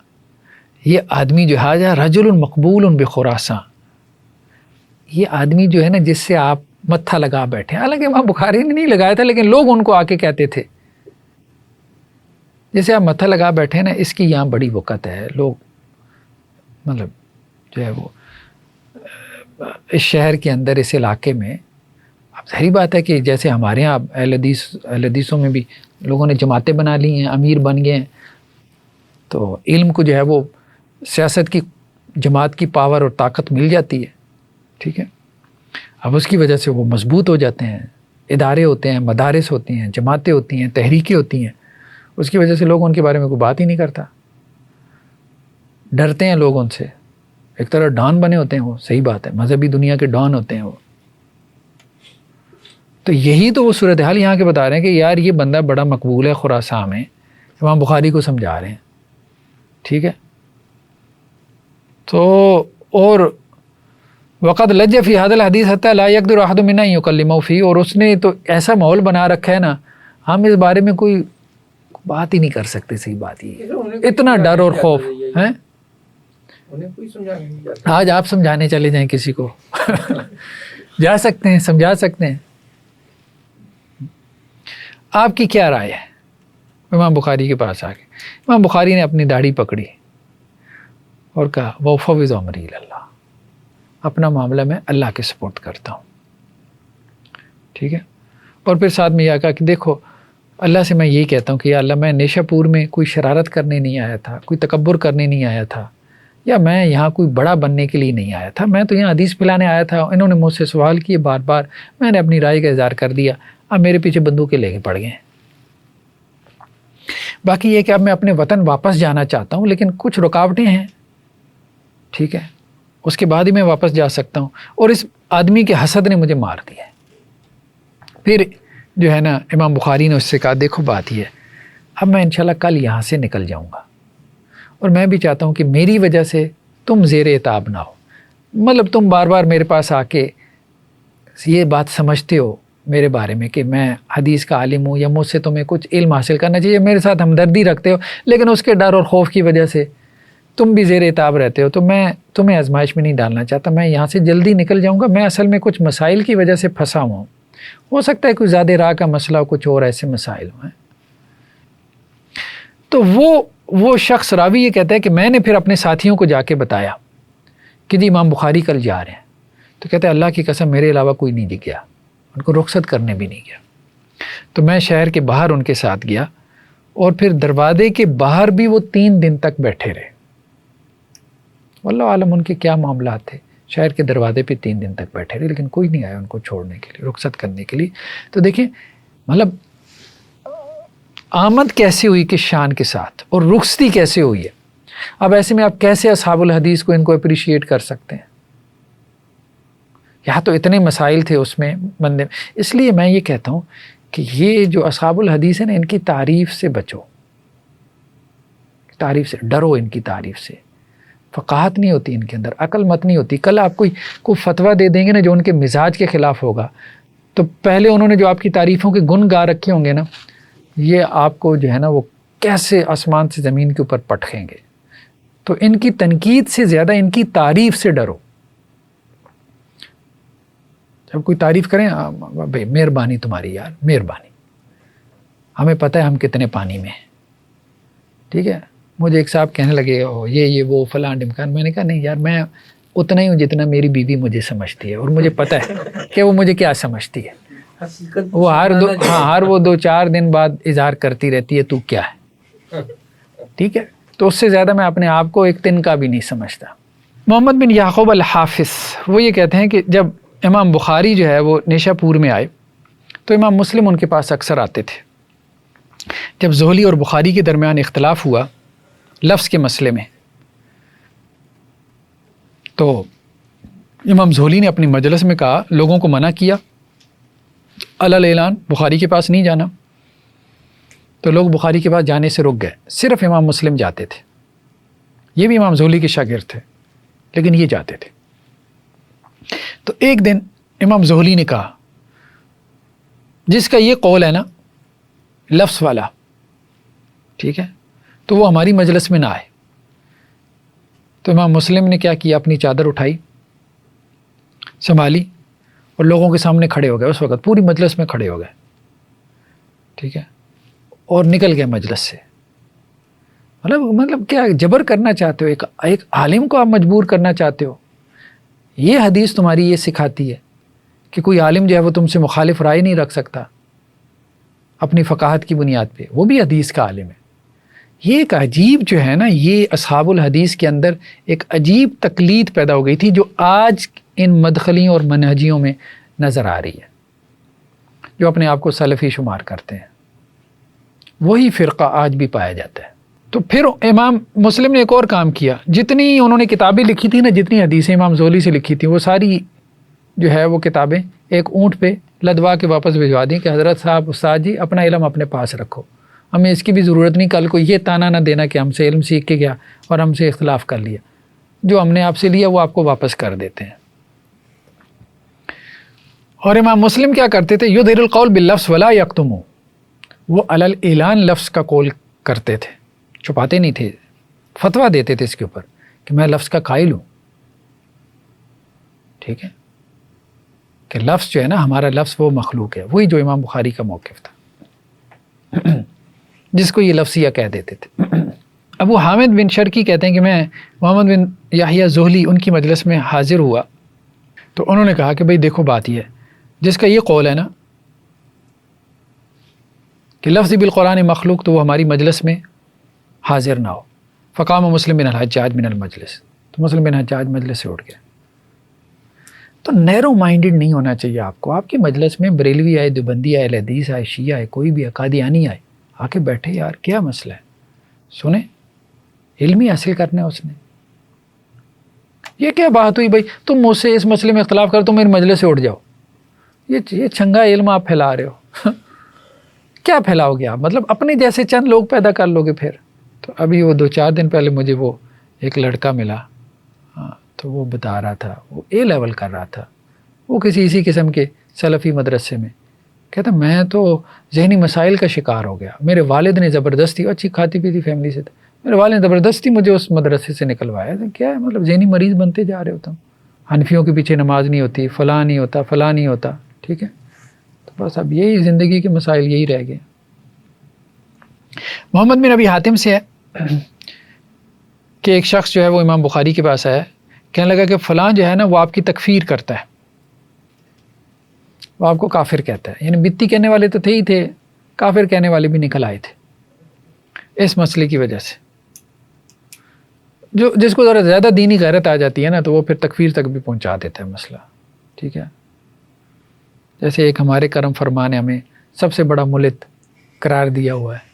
یہ آدمی جو ہے رجل مقبول بخراساں، یہ آدمی جو ہے نا جس سے آپ متھا لگا بیٹھے، حالانکہ امام بخاری نے نہیں لگایا تھا لیکن لوگ ان کو آ کے کہتے تھے جیسے آپ متھا لگا بیٹھے نا، اس کی یہاں بڑی وقت ہے، لوگ مطلب جو ہے وہ اس شہر کے اندر اس علاقے میں، اب ظاہری بات ہے کہ جیسے ہمارے یہاں اہل حدیثوں میں بھی لوگوں نے جماعتیں بنا لی ہیں، امیر بن گئے ہیں، تو علم کو جو ہے وہ سیاست کی جماعت کی پاور اور طاقت مل جاتی ہے، ٹھیک ہے، اب اس کی وجہ سے وہ مضبوط ہو جاتے ہیں، ادارے ہوتے ہیں، مدارس ہوتی ہیں، جماعتیں ہوتی ہیں، تحریکیں ہوتی ہیں، اس کی وجہ سے لوگ ان کے بارے میں کوئی بات ہی نہیں کرتا، ڈرتے ہیں لوگ ان سے، ایک طرح ڈان بنے ہوتے ہیں وہ، صحیح بات ہے، مذہبی دنیا کے ڈان ہوتے ہیں وہ۔ تو یہی تو وہ صورتحال یہاں کے بتا رہے ہیں کہ یار یہ بندہ بڑا مقبول ہے خراساں میں، امام بخاری کو سمجھا رہے ہیں، ٹھیک ہے۔ تو اور وقت لج فی هذا الحدیث حتی لا یقدر احد منا یکلمہ فی، اور اس نے تو ایسا ماحول بنا رکھا ہے نا، ہم اس بارے میں کوئی بات ہی نہیں کر سکتے، صحیح بات یہ اتنا ڈر اور خوف ہے۔ آج آپ سمجھانے چلے جائیں کسی کو جا سکتے ہیں، سمجھا سکتے ہیں۔ آپ کی کیا رائے ہے؟ امام بخاری کے پاس آ کے امام بخاری نے اپنی داڑھی پکڑی اور کہا وَأُفَوِّضُ أَمْرِي إِلَى اللَّهِ، اپنا معاملہ میں اللہ کے سپورٹ کرتا ہوں، ٹھیک ہے۔ اور پھر ساتھ میں یہ کہا کہ دیکھو اللہ سے میں یہی کہتا ہوں کہ یا اللہ میں نیشہ پور میں کوئی شرارت کرنے نہیں آیا تھا، کوئی تکبر کرنے نہیں آیا تھا، یا میں یہاں کوئی بڑا بننے کے لیے نہیں آیا تھا، میں تو یہاں حدیث پلانے آیا تھا، انہوں نے مجھ سے سوال کیے بار بار، میں نے اپنی رائے کا اظہار کر دیا، اب میرے پیچھے بندوقیں لے کے پڑ گئے ہیں۔ باقی یہ کہ اب میں اپنے وطن واپس جانا چاہتا ہوں لیکن کچھ رکاوٹیں ہیں، ٹھیک ہے، اس کے بعد ہی میں واپس جا سکتا ہوں، اور اس آدمی کے حسد نے مجھے مار دیا ہے۔ پھر جو ہے نا امام بخاری نے اس سے کہا دیکھو بات یہ ہے، اب میں انشاءاللہ کل یہاں سے نکل جاؤں گا، اور میں بھی چاہتا ہوں کہ میری وجہ سے تم زیر عتاب نہ ہو، مطلب تم بار بار میرے پاس آ کے یہ بات سمجھتے ہو میرے بارے میں کہ میں حدیث کا عالم ہوں یا مجھ سے تمہیں کچھ علم حاصل کرنا چاہیے، میرے ساتھ ہمدردی رکھتے ہو، لیکن اس کے ڈر اور خوف کی وجہ سے تم بھی زیر عتاب رہتے ہو، تو میں تمہیں آزمائش میں نہیں ڈالنا چاہتا، میں یہاں سے جلدی نکل جاؤں گا، میں اصل میں کچھ مسائل کی وجہ سے پھنسا ہوا ہوں، ہو سکتا ہے کوئی زیادہ راہ کا مسئلہ ہو، کچھ اور ایسے مسائل ہیں۔ تو وہ شخص راوی یہ کہتا ہے کہ میں نے پھر اپنے ساتھیوں کو جا کے بتایا کہ جی امام بخاری کل جا رہے ہیں، تو کہتے ہیں اللہ کی قسم میرے علاوہ کوئی نہیں گیا، ان کو رخصت کرنے بھی نہیں گیا۔ تو میں شہر کے باہر ان کے ساتھ گیا، اور پھر دروازے کے باہر بھی وہ 3 دن تک بیٹھے رہے، واللہ عالم ان کے کیا معاملات تھے، شہر کے دروازے پہ 3 دن تک بیٹھے رہے، لیکن کوئی نہیں آیا ان کو چھوڑنے کے لیے، رخصت کرنے کے لیے۔ تو دیکھیں مطلب آمد کیسے ہوئی کس شان کے ساتھ، اور رخصتی کیسے ہوئی ہے۔ اب ایسے میں آپ کیسے اصحاب الحدیث کو ان کو اپریشیٹ کر سکتے ہیں؟ یہاں تو اتنے مسائل تھے اس میں بندے، اس لیے میں یہ کہتا ہوں کہ یہ جو اصحاب الحدیث ہیں نا، ان کی تعریف سے بچو، تعریف سے ڈرو، ان کی تعریف سے فقاہت نہیں ہوتی ان کے اندر، عقل مت نہیں ہوتی۔ کل آپ کوئی فتویٰ دے دیں گے نا جو ان کے مزاج کے خلاف ہوگا، تو پہلے انہوں نے جو آپ کی تعریفوں کے گن گا رکھے ہوں گے نا، یہ آپ کو جو ہے نا وہ کیسے آسمان سے زمین کے اوپر پٹکیں گے۔ تو ان کی تنقید سے زیادہ ان کی تعریف سے ڈرو۔ جب کوئی تعریف کریں بھائی مہربانی تمہاری یار، مہربانی، ہمیں پتہ ہے ہم کتنے پانی میں ہیں، ٹھیک ہے۔ مجھے ایک صاحب کہنے لگے یہ وہ فلاں ڈمکان، میں نے کہا نہیں یار میں اتنا ہی ہوں جتنا میری بیوی مجھے سمجھتی ہے، اور مجھے پتہ ہے کہ وہ مجھے کیا سمجھتی ہے، وہ ہر 2-4 دن بعد اظہار کرتی رہتی ہے تو کیا ہے، ٹھیک ہے۔ تو اس سے زیادہ میں اپنے آپ کو ایک تنکا بھی نہیں سمجھتا۔ محمد بن یعقوب الحافظ وہ یہ کہتے ہیں کہ جب امام بخاری جو ہے وہ نیشہ پور میں آئے تو امام مسلم ان کے پاس اکثر آتے تھے۔ جب زہلی اور بخاری کے درمیان اختلاف ہوا لفظ کے مسئلے میں، تو امام زہلی نے اپنی مجلس میں کہا، لوگوں کو منع کیا علل اعلان بخاری کے پاس نہیں جانا، تو لوگ بخاری کے پاس جانے سے رک گئے، صرف امام مسلم جاتے تھے، یہ بھی امام زہلی کے شاگرد تھے لیکن یہ جاتے تھے۔ تو ایک دن امام زہلی نے کہا جس کا یہ قول ہے نا لفظ والا، ٹھیک ہے، تو وہ ہماری مجلس میں نہ آئے. تو امام مسلم نے کیا کیا, اپنی چادر اٹھائی, سنبھالی اور لوگوں کے سامنے کھڑے ہو گئے. اس وقت پوری مجلس میں کھڑے ہو گئے, ٹھیک ہے, اور نکل گئے مجلس سے. مطلب کیا جبر کرنا چاہتے ہو, ایک عالم کو آپ مجبور کرنا چاہتے ہو. یہ حدیث تمہاری یہ سکھاتی ہے کہ کوئی عالم جو ہے وہ تم سے مخالف رائے نہیں رکھ سکتا اپنی فقاہت کی بنیاد پہ, وہ بھی حدیث کا عالم ہے. یہ ایک عجیب جو ہے نا, یہ اصحاب الحدیث کے اندر ایک عجیب تقلید پیدا ہو گئی تھی جو آج ان مدخلیوں اور منہجیوں میں نظر آ رہی ہے, جو اپنے آپ کو سلفی شمار کرتے ہیں. وہی فرقہ آج بھی پایا جاتا ہے. تو پھر امام مسلم نے ایک اور کام کیا, جتنی انہوں نے کتابیں لکھی تھی نا, جتنی حدیثیں امام زولی سے لکھی تھیں, وہ ساری جو ہے وہ کتابیں ایک اونٹ پہ لدوا کے واپس بھجوا دیں کہ حضرت صاحب استاد جی اپنا علم اپنے پاس رکھو, ہمیں اس کی بھی ضرورت نہیں, کل کو یہ تانا نہ دینا کہ ہم سے علم سیکھ کے گیا اور ہم سے اختلاف کر لیا. جو ہم نے آپ سے لیا وہ آپ کو واپس کر دیتے ہیں. اور امام مسلم کیا کرتے تھے, یظہر القول باللفظ ولا یکتموا, وہ علی الاعلان لفظ کا قول کرتے تھے, چھپاتے نہیں تھے, فتویٰ دیتے تھے اس کے اوپر کہ میں لفظ کا قائل ہوں. ٹھیک ہے, کہ لفظ جو ہے نا, ہمارا لفظ وہ مخلوق ہے. وہی جو امام بخاری کا موقف تھا جس کو یہ لفظیہ کہہ دیتے تھے. ابو حامد بن شرکی کہتے ہیں کہ میں محمد بن یحییٰ زہلی ان کی مجلس میں حاضر ہوا, تو انہوں نے کہا کہ بھئی دیکھو بات یہ ہے, جس کا یہ قول ہے نا کہ لفظ بالقرآن مخلوق, تو وہ ہماری مجلس میں حاضر نہ ہو. فقام مسلم بن الحجاج من المجلس, تو مسلم بن حجاج مجلس سے اٹھ گئے. تو نیرو مائنڈڈ نہیں ہونا چاہیے آپ کو. آپ کی مجلس میں بریلوی آئے, دیوبندی آئے, اہل حدیث آئے, شیعہ آئے, کوئی بھی قادیانی آئے, آ کے بیٹھے, یار کیا مسئلہ ہے, سنیں, علمی حاصل کرنا ہے اس نے. یہ کیا بات ہوئی بھائی, تم مجھ سے اس مسئلے میں اختلاف کر, تم میری مجلس سے اٹھ جاؤ. یہ چنگا علم آپ پھیلا رہے ہو. کیا پھیلاؤ گے آپ, مطلب اپنے جیسے چند لوگ پیدا کر لو گے پھر. تو ابھی وہ 2-4 دن پہلے مجھے وہ ایک لڑکا ملا, تو وہ بتا رہا تھا, وہ اے لیول کر رہا تھا, وہ کسی اسی قسم کے سلفی مدرسے میں. کہتا میں تو ذہنی مسائل کا شکار ہو گیا, میرے والد نے زبردستی, اچھی کھاتی پیتی فیملی سے تھا, میرے والد نے زبردستی مجھے اس مدرسے سے نکلوایا. کیا ہے مطلب, ذہنی مریض بنتے جا رہے ہو تم, حنفیوں کے پیچھے نماز نہیں ہوتی, فلاں نہیں ہوتا, فلاں نہیں ہوتا. ٹھیک ہے, تو بس اب یہی زندگی کے مسائل یہی رہ گئے. محمد بن ابی حاتم سے ہے کہ ایک شخص جو ہے وہ امام بخاری کے پاس آیا, کہنے لگا کہ فلاں جو ہے نا وہ آپ کی تکفیر کرتا ہے, وہ آپ کو کافر کہتا ہے. یعنی بدتی کہنے والے تو تھے ہی تھے, کافر کہنے والے بھی نکل آئے تھے اس مسئلے کی وجہ سے. جس کو ذرا زیادہ دینی غیرت آ جاتی ہے نا, تو وہ پھر تکفیر تک بھی پہنچا دیتا ہے مسئلہ. ٹھیک ہے, جیسے ایک ہمارے کرم فرما نے ہمیں سب سے بڑا ملت قرار دیا ہوا ہے.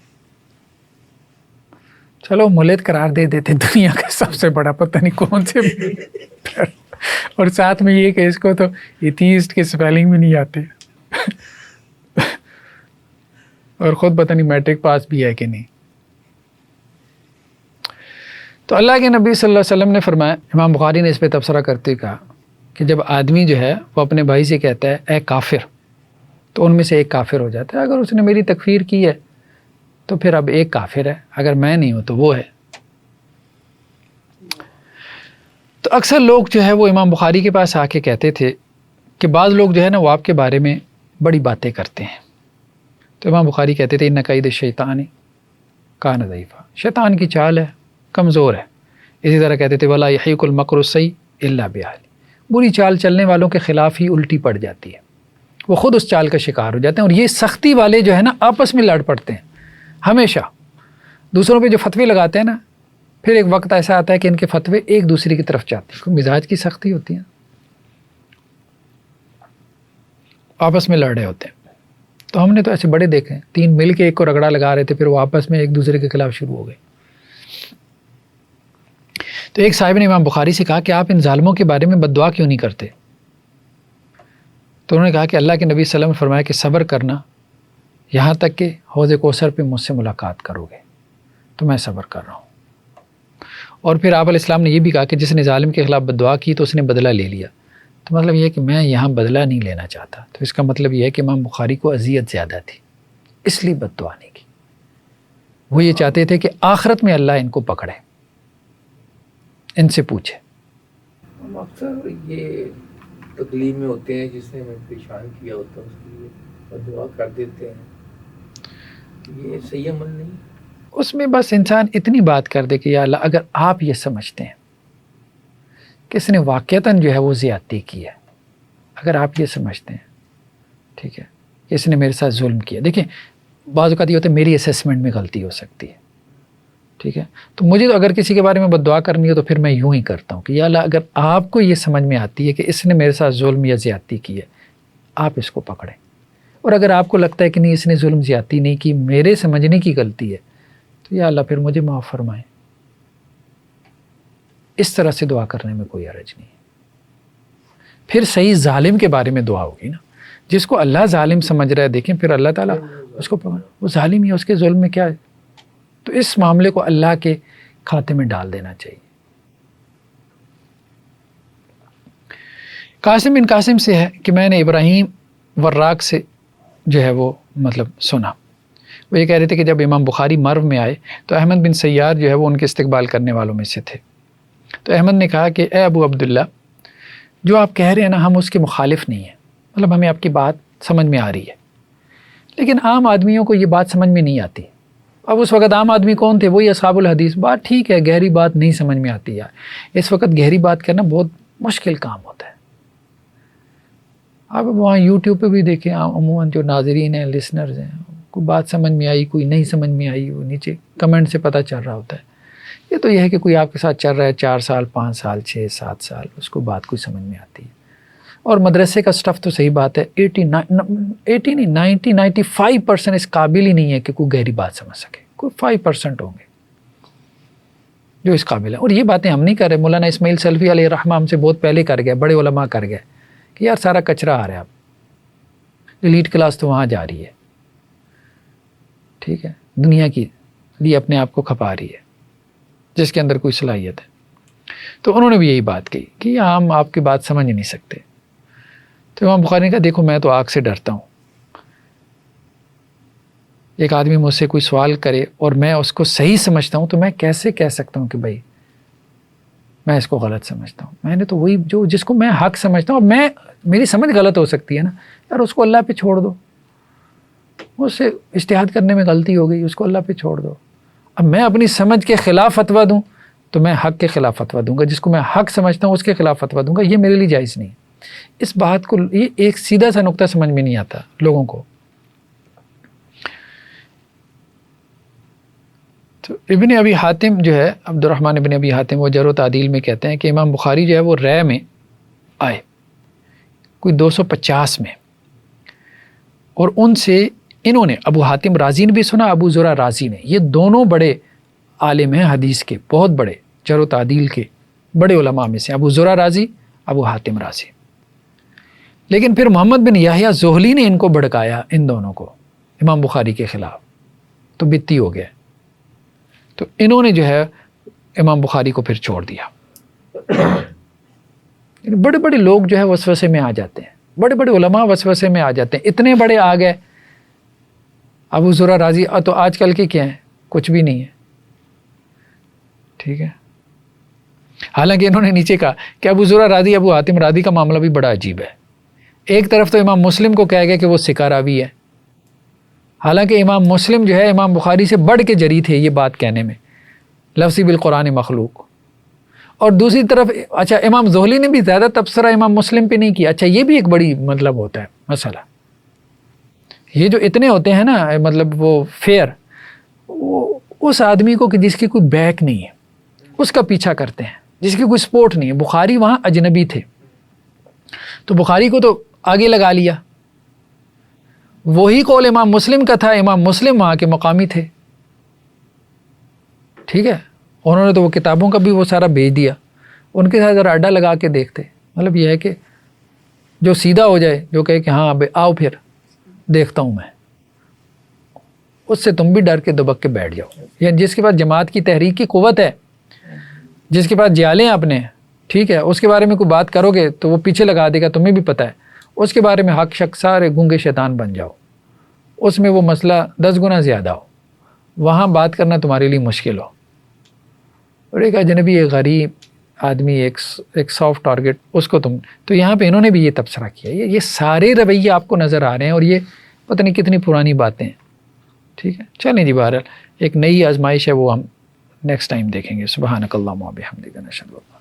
چلو ملت قرار دے دیتے, دنیا کا سب سے بڑا پتہ نہیں کون سے, اور ساتھ میں یہ کہ اس کو تو ایتھیسٹ کے سپیلنگ میں نہیں آتے, اور خود پتہ نہیں میٹرک پاس بھی ہے کہ نہیں. تو اللہ کے نبی صلی اللہ علیہ وسلم نے فرمایا, امام بخاری نے اس پہ تبصرہ کرتے کہا کہ جب آدمی جو ہے وہ اپنے بھائی سے کہتا ہے اے کافر, تو ان میں سے ایک کافر ہو جاتا ہے. اگر اس نے میری تکفیر کی ہے تو پھر اب ایک کافر ہے, اگر میں نہیں ہوں تو وہ ہے. تو اکثر لوگ جو ہے وہ امام بخاری کے پاس آ کے کہتے تھے کہ بعض لوگ جو ہے نا وہ آپ کے بارے میں بڑی باتیں کرتے ہیں. تو امام بخاری کہتے تھے ان قید الشیطان کان ضعیفا, شیطان کی چال ہے, کمزور ہے. اسی طرح کہتے تھے ولا یحیق المکر السیء الا باہلہ, بری چال چلنے والوں کے خلاف ہی الٹی پڑ جاتی ہے, وہ خود اس چال کا شکار ہو جاتے ہیں. اور یہ سختی والے جو ہے نا آپس میں لڑ پڑتے ہیں ہمیشہ, دوسروں پہ جو فتوے لگاتے ہیں نا, پھر ایک وقت ایسا آتا ہے کہ ان کے فتوے ایک دوسرے کی طرف جاتے ہیں. مزاج کی سختی ہوتی ہے, آپس میں لڑ رہے ہوتے ہیں. تو ہم نے تو ایسے بڑے دیکھے ہیں, 3 مل کے ایک کو رگڑا لگا رہے تھے, پھر وہ آپس میں ایک دوسرے کے خلاف شروع ہو گئے. تو ایک صاحب نے امام بخاری سے کہا کہ آپ ان ظالموں کے بارے میں بد دعا کیوں نہیں کرتے؟ تو انہوں نے کہا کہ اللہ کے نبی صلی اللہ علیہ وسلم نے فرمایا کہ صبر کرنا یہاں تک کہ حوض کوثر پہ مجھ سے ملاقات کرو گے, تو میں صبر کر رہا ہوں. اور پھر آپ علیہ السلام نے یہ بھی کہا کہ جس نے ظالم کے خلاف بد دعا کی تو اس نے بدلہ لے لیا. تو مطلب یہ ہے کہ میں یہاں بدلہ نہیں لینا چاہتا. تو اس کا مطلب یہ ہے کہ امام بخاری کو اذیت زیادہ تھی, اس لیے بد دعا نہیں کی. وہ یہ چاہتے تھے کہ آخرت میں اللہ ان کو پکڑے، ان سے پوچھے۔ ہم اکثر یہ تکلیف میں ہوتے ہیں، جس نے ہمیں پریشان کیا ہوتا ہے اس کے لیے اور دعا کر دیتے ہیں، یہ صحیح عمل نہیں۔ اس میں بس انسان اتنی بات کر دے کہ یا اللہ، اگر آپ یہ سمجھتے ہیں کہ اس نے واقعتاً جو ہے وہ زیادتی کی ہے، اگر آپ یہ سمجھتے ہیں، ٹھیک ہے، کہ اس نے میرے ساتھ ظلم کیا، دیکھیں بعض اوقات یہ ہوتا ہے میری اسیسمنٹ میں غلطی ہو سکتی ہے، ٹھیک ہے، تو مجھے تو اگر کسی کے بارے میں بد دعا کرنی ہو تو پھر میں یوں ہی کرتا ہوں کہ یا اللہ، اگر آپ کو یہ سمجھ میں آتی ہے کہ اس نے میرے ساتھ ظلم یا زیادتی کی ہے، آپ اس کو پکڑیں، اور اگر آپ کو لگتا ہے کہ نہیں اس نے ظلم زیادتی نہیں کی، میرے سمجھنے کی غلطی ہے، تو یا اللہ پھر مجھے معاف فرمائیں۔ اس طرح سے دعا کرنے میں کوئی حرج نہیں ہے۔ پھر صحیح ظالم کے بارے میں دعا ہوگی نا، جس کو اللہ ظالم سمجھ رہا ہے، دیکھیں پھر اللہ تعالیٰ اس کو پکڑ، وہ ظالم ہی ہے، اس کے ظلم میں کیا ہے، تو اس معاملے کو اللہ کے کھاتے میں ڈال دینا چاہیے۔ قاسم بن قاسم سے ہے کہ میں نے ابراہیم وراق سے جو ہے وہ مطلب سنا، وہ یہ کہہ رہے تھے کہ جب امام بخاری مرو میں آئے تو احمد بن سیار جو ہے وہ ان کے استقبال کرنے والوں میں سے تھے، تو احمد نے کہا کہ اے ابو عبداللہ، جو آپ کہہ رہے ہیں نا ہم اس کے مخالف نہیں ہیں، مطلب ہمیں آپ کی بات سمجھ میں آ رہی ہے، لیکن عام آدمیوں کو یہ بات سمجھ میں نہیں آتی۔ اب اس وقت عام آدمی کون تھے؟ وہی اصحاب الحدیث۔ بات ٹھیک ہے، گہری بات نہیں سمجھ میں آتی یار، اس وقت گہری بات کرنا بہت مشکل کام ہوتا ہے۔ آپ وہاں یوٹیوب پہ بھی دیکھیں، عموماً جو ناظرین ہیں، لسنرز ہیں، کوئی بات سمجھ میں آئی، کوئی نہیں سمجھ میں آئی، وہ نیچے کمنٹ سے پتہ چل رہا ہوتا ہے۔ یہ تو یہ ہے کہ کوئی آپ کے ساتھ چل رہا ہے 4 سال 5 سال 6 7 سال، اس کو بات کوئی سمجھ میں آتی ہے۔ اور مدرسے کا سٹف تو صحیح بات ہے، 95% اس قابل ہی نہیں ہے کہ کوئی گہری بات سمجھ سکے، کوئی 5% ہوں گے جو اس قابل ہے۔ اور یہ باتیں ہم نہیں کر رہے، مولانا اسماعیل سلفی علیہ الرحمہ ہم سے بہت پہلے کر گئے، بڑے علماء کر گئے کہ یار سارا کچرا آ رہا ہے، اب ایلیٹ کلاس تو وہاں جا رہی ہے، ٹھیک ہے، دنیا کی لیے اپنے آپ کو کھپا رہی ہے، جس کے اندر کوئی صلاحیت ہے۔ تو انہوں نے بھی یہی بات کہی کہ ہم آپ کی بات سمجھ نہیں سکتے۔ تو امام بخاری نے کہا دیکھو میں تو آگ سے ڈرتا ہوں، ایک آدمی مجھ سے کوئی سوال کرے اور میں اس کو صحیح سمجھتا ہوں تو میں کیسے کہہ سکتا ہوں کہ بھائی میں اس کو غلط سمجھتا ہوں؟ میں نے تو وہی جس کو میں حق سمجھتا ہوں، اور میری سمجھ غلط ہو سکتی ہے نا یار، اس کو اللہ پہ چھوڑ دو، اس سے اجتہاد کرنے میں غلطی ہو گئی، اس کو اللہ پہ چھوڑ دو۔ اب میں اپنی سمجھ کے خلاف فتویٰ دوں تو میں حق کے خلاف فتویٰ دوں گا، جس کو میں حق سمجھتا ہوں اس کے خلاف فتویٰ دوں گا، یہ میرے لیے جائز نہیں۔ اس بات کو یہ ایک سیدھا سا نقطہ سمجھ میں نہیں آتا لوگوں کو۔ تو ابن ابی حاتم جو ہے، عبد الرحمن ابن ابی حاتم، وہ جرح و تعدیل میں کہتے ہیں کہ امام بخاری جو ہے وہ رے میں آئے کوئی 250 میں، اور ان سے انہوں نے ابو حاتم رازی نے بھی سنا، ابو زرع رازی نے، یہ دونوں بڑے عالم ہیں حدیث کے، بہت بڑے جرح و تعدیل کے بڑے علماء میں سے، ابو زرع رازی، ابو حاتم رازی۔ لیکن پھر محمد بن یحییٰ زہلی نے ان کو بھڑکایا، ان دونوں کو امام بخاری کے خلاف، تو بتی ہو گئے، تو انہوں نے جو ہے امام بخاری کو پھر چھوڑ دیا۔ بڑے بڑے لوگ جو ہے وسوسے میں آ جاتے ہیں، بڑے بڑے علماء وسوسے میں آ جاتے ہیں، اتنے بڑے آ گئے۔ ابو زرع رازی تو آج کل کے کیا ہیں؟ کچھ بھی نہیں ہے، ٹھیک ہے۔ حالانکہ انہوں نے نیچے کہا کہ ابو زرع رازی، ابو حاتم رازی کا معاملہ بھی بڑا عجیب ہے۔ ایک طرف تو امام مسلم کو کہہ گیا کہ وہ ثقہ راوی ہے، حالانکہ امام مسلم جو ہے امام بخاری سے بڑھ کے جری تھے یہ بات کہنے میں، لفظی بالقرآن مخلوق۔ اور دوسری طرف اچھا امام زہلی نے بھی زیادہ تبصرہ امام مسلم پہ نہیں کیا۔ اچھا یہ بھی ایک بڑی مطلب ہوتا ہے مسئلہ، یہ جو اتنے ہوتے ہیں نا مطلب وہ فیئر، وہ اس آدمی کو کہ جس کی کوئی بیک نہیں ہے اس کا پیچھا کرتے ہیں، جس کی کوئی سپورٹ نہیں ہے۔ بخاری وہاں اجنبی تھے تو بخاری کو تو آگے لگا لیا، وہی قول امام مسلم کا تھا، امام مسلم وہاں کے مقامی تھے، ٹھیک ہے، انہوں نے تو وہ کتابوں کا بھی وہ سارا بھیج دیا، ان کے ساتھ ذرا اڈا لگا کے دیکھتے۔ مطلب یہ ہے کہ جو سیدھا ہو جائے، جو کہے کہ ہاں آؤ پھر دیکھتا ہوں میں، اس سے تم بھی ڈر کے دبک کے بیٹھ جاؤ۔ یعنی جس کے پاس جماعت کی تحریک کی قوت ہے، جس کے پاس جیالیں اپنے، ٹھیک ہے، اس کے بارے میں کوئی بات کرو گے تو وہ پیچھے لگا دے گا، تمہیں بھی پتہ ہے، اس کے بارے میں حق شک سارے گونگے شیطان بن جاؤ، اس میں وہ مسئلہ 10 گنا زیادہ ہو، وہاں بات کرنا تمہارے لیے مشکل ہو، اور ایک اجنبی، ایک غریب آدمی، ایک سافٹ ٹارگٹ، اس کو تم، تو یہاں پہ انہوں نے بھی یہ تبصرہ کیا. یہ سارے رویے آپ کو نظر آ رہے ہیں، اور یہ پتہ نہیں کتنی پرانی باتیں ہیں. ٹھیک ہے، چلیں جی، بہرحال ایک نئی آزمائش ہے، وہ ہم نیکسٹ ٹائم دیکھیں گے. سبحانک اللہم و بحمدک، نشہد ان لا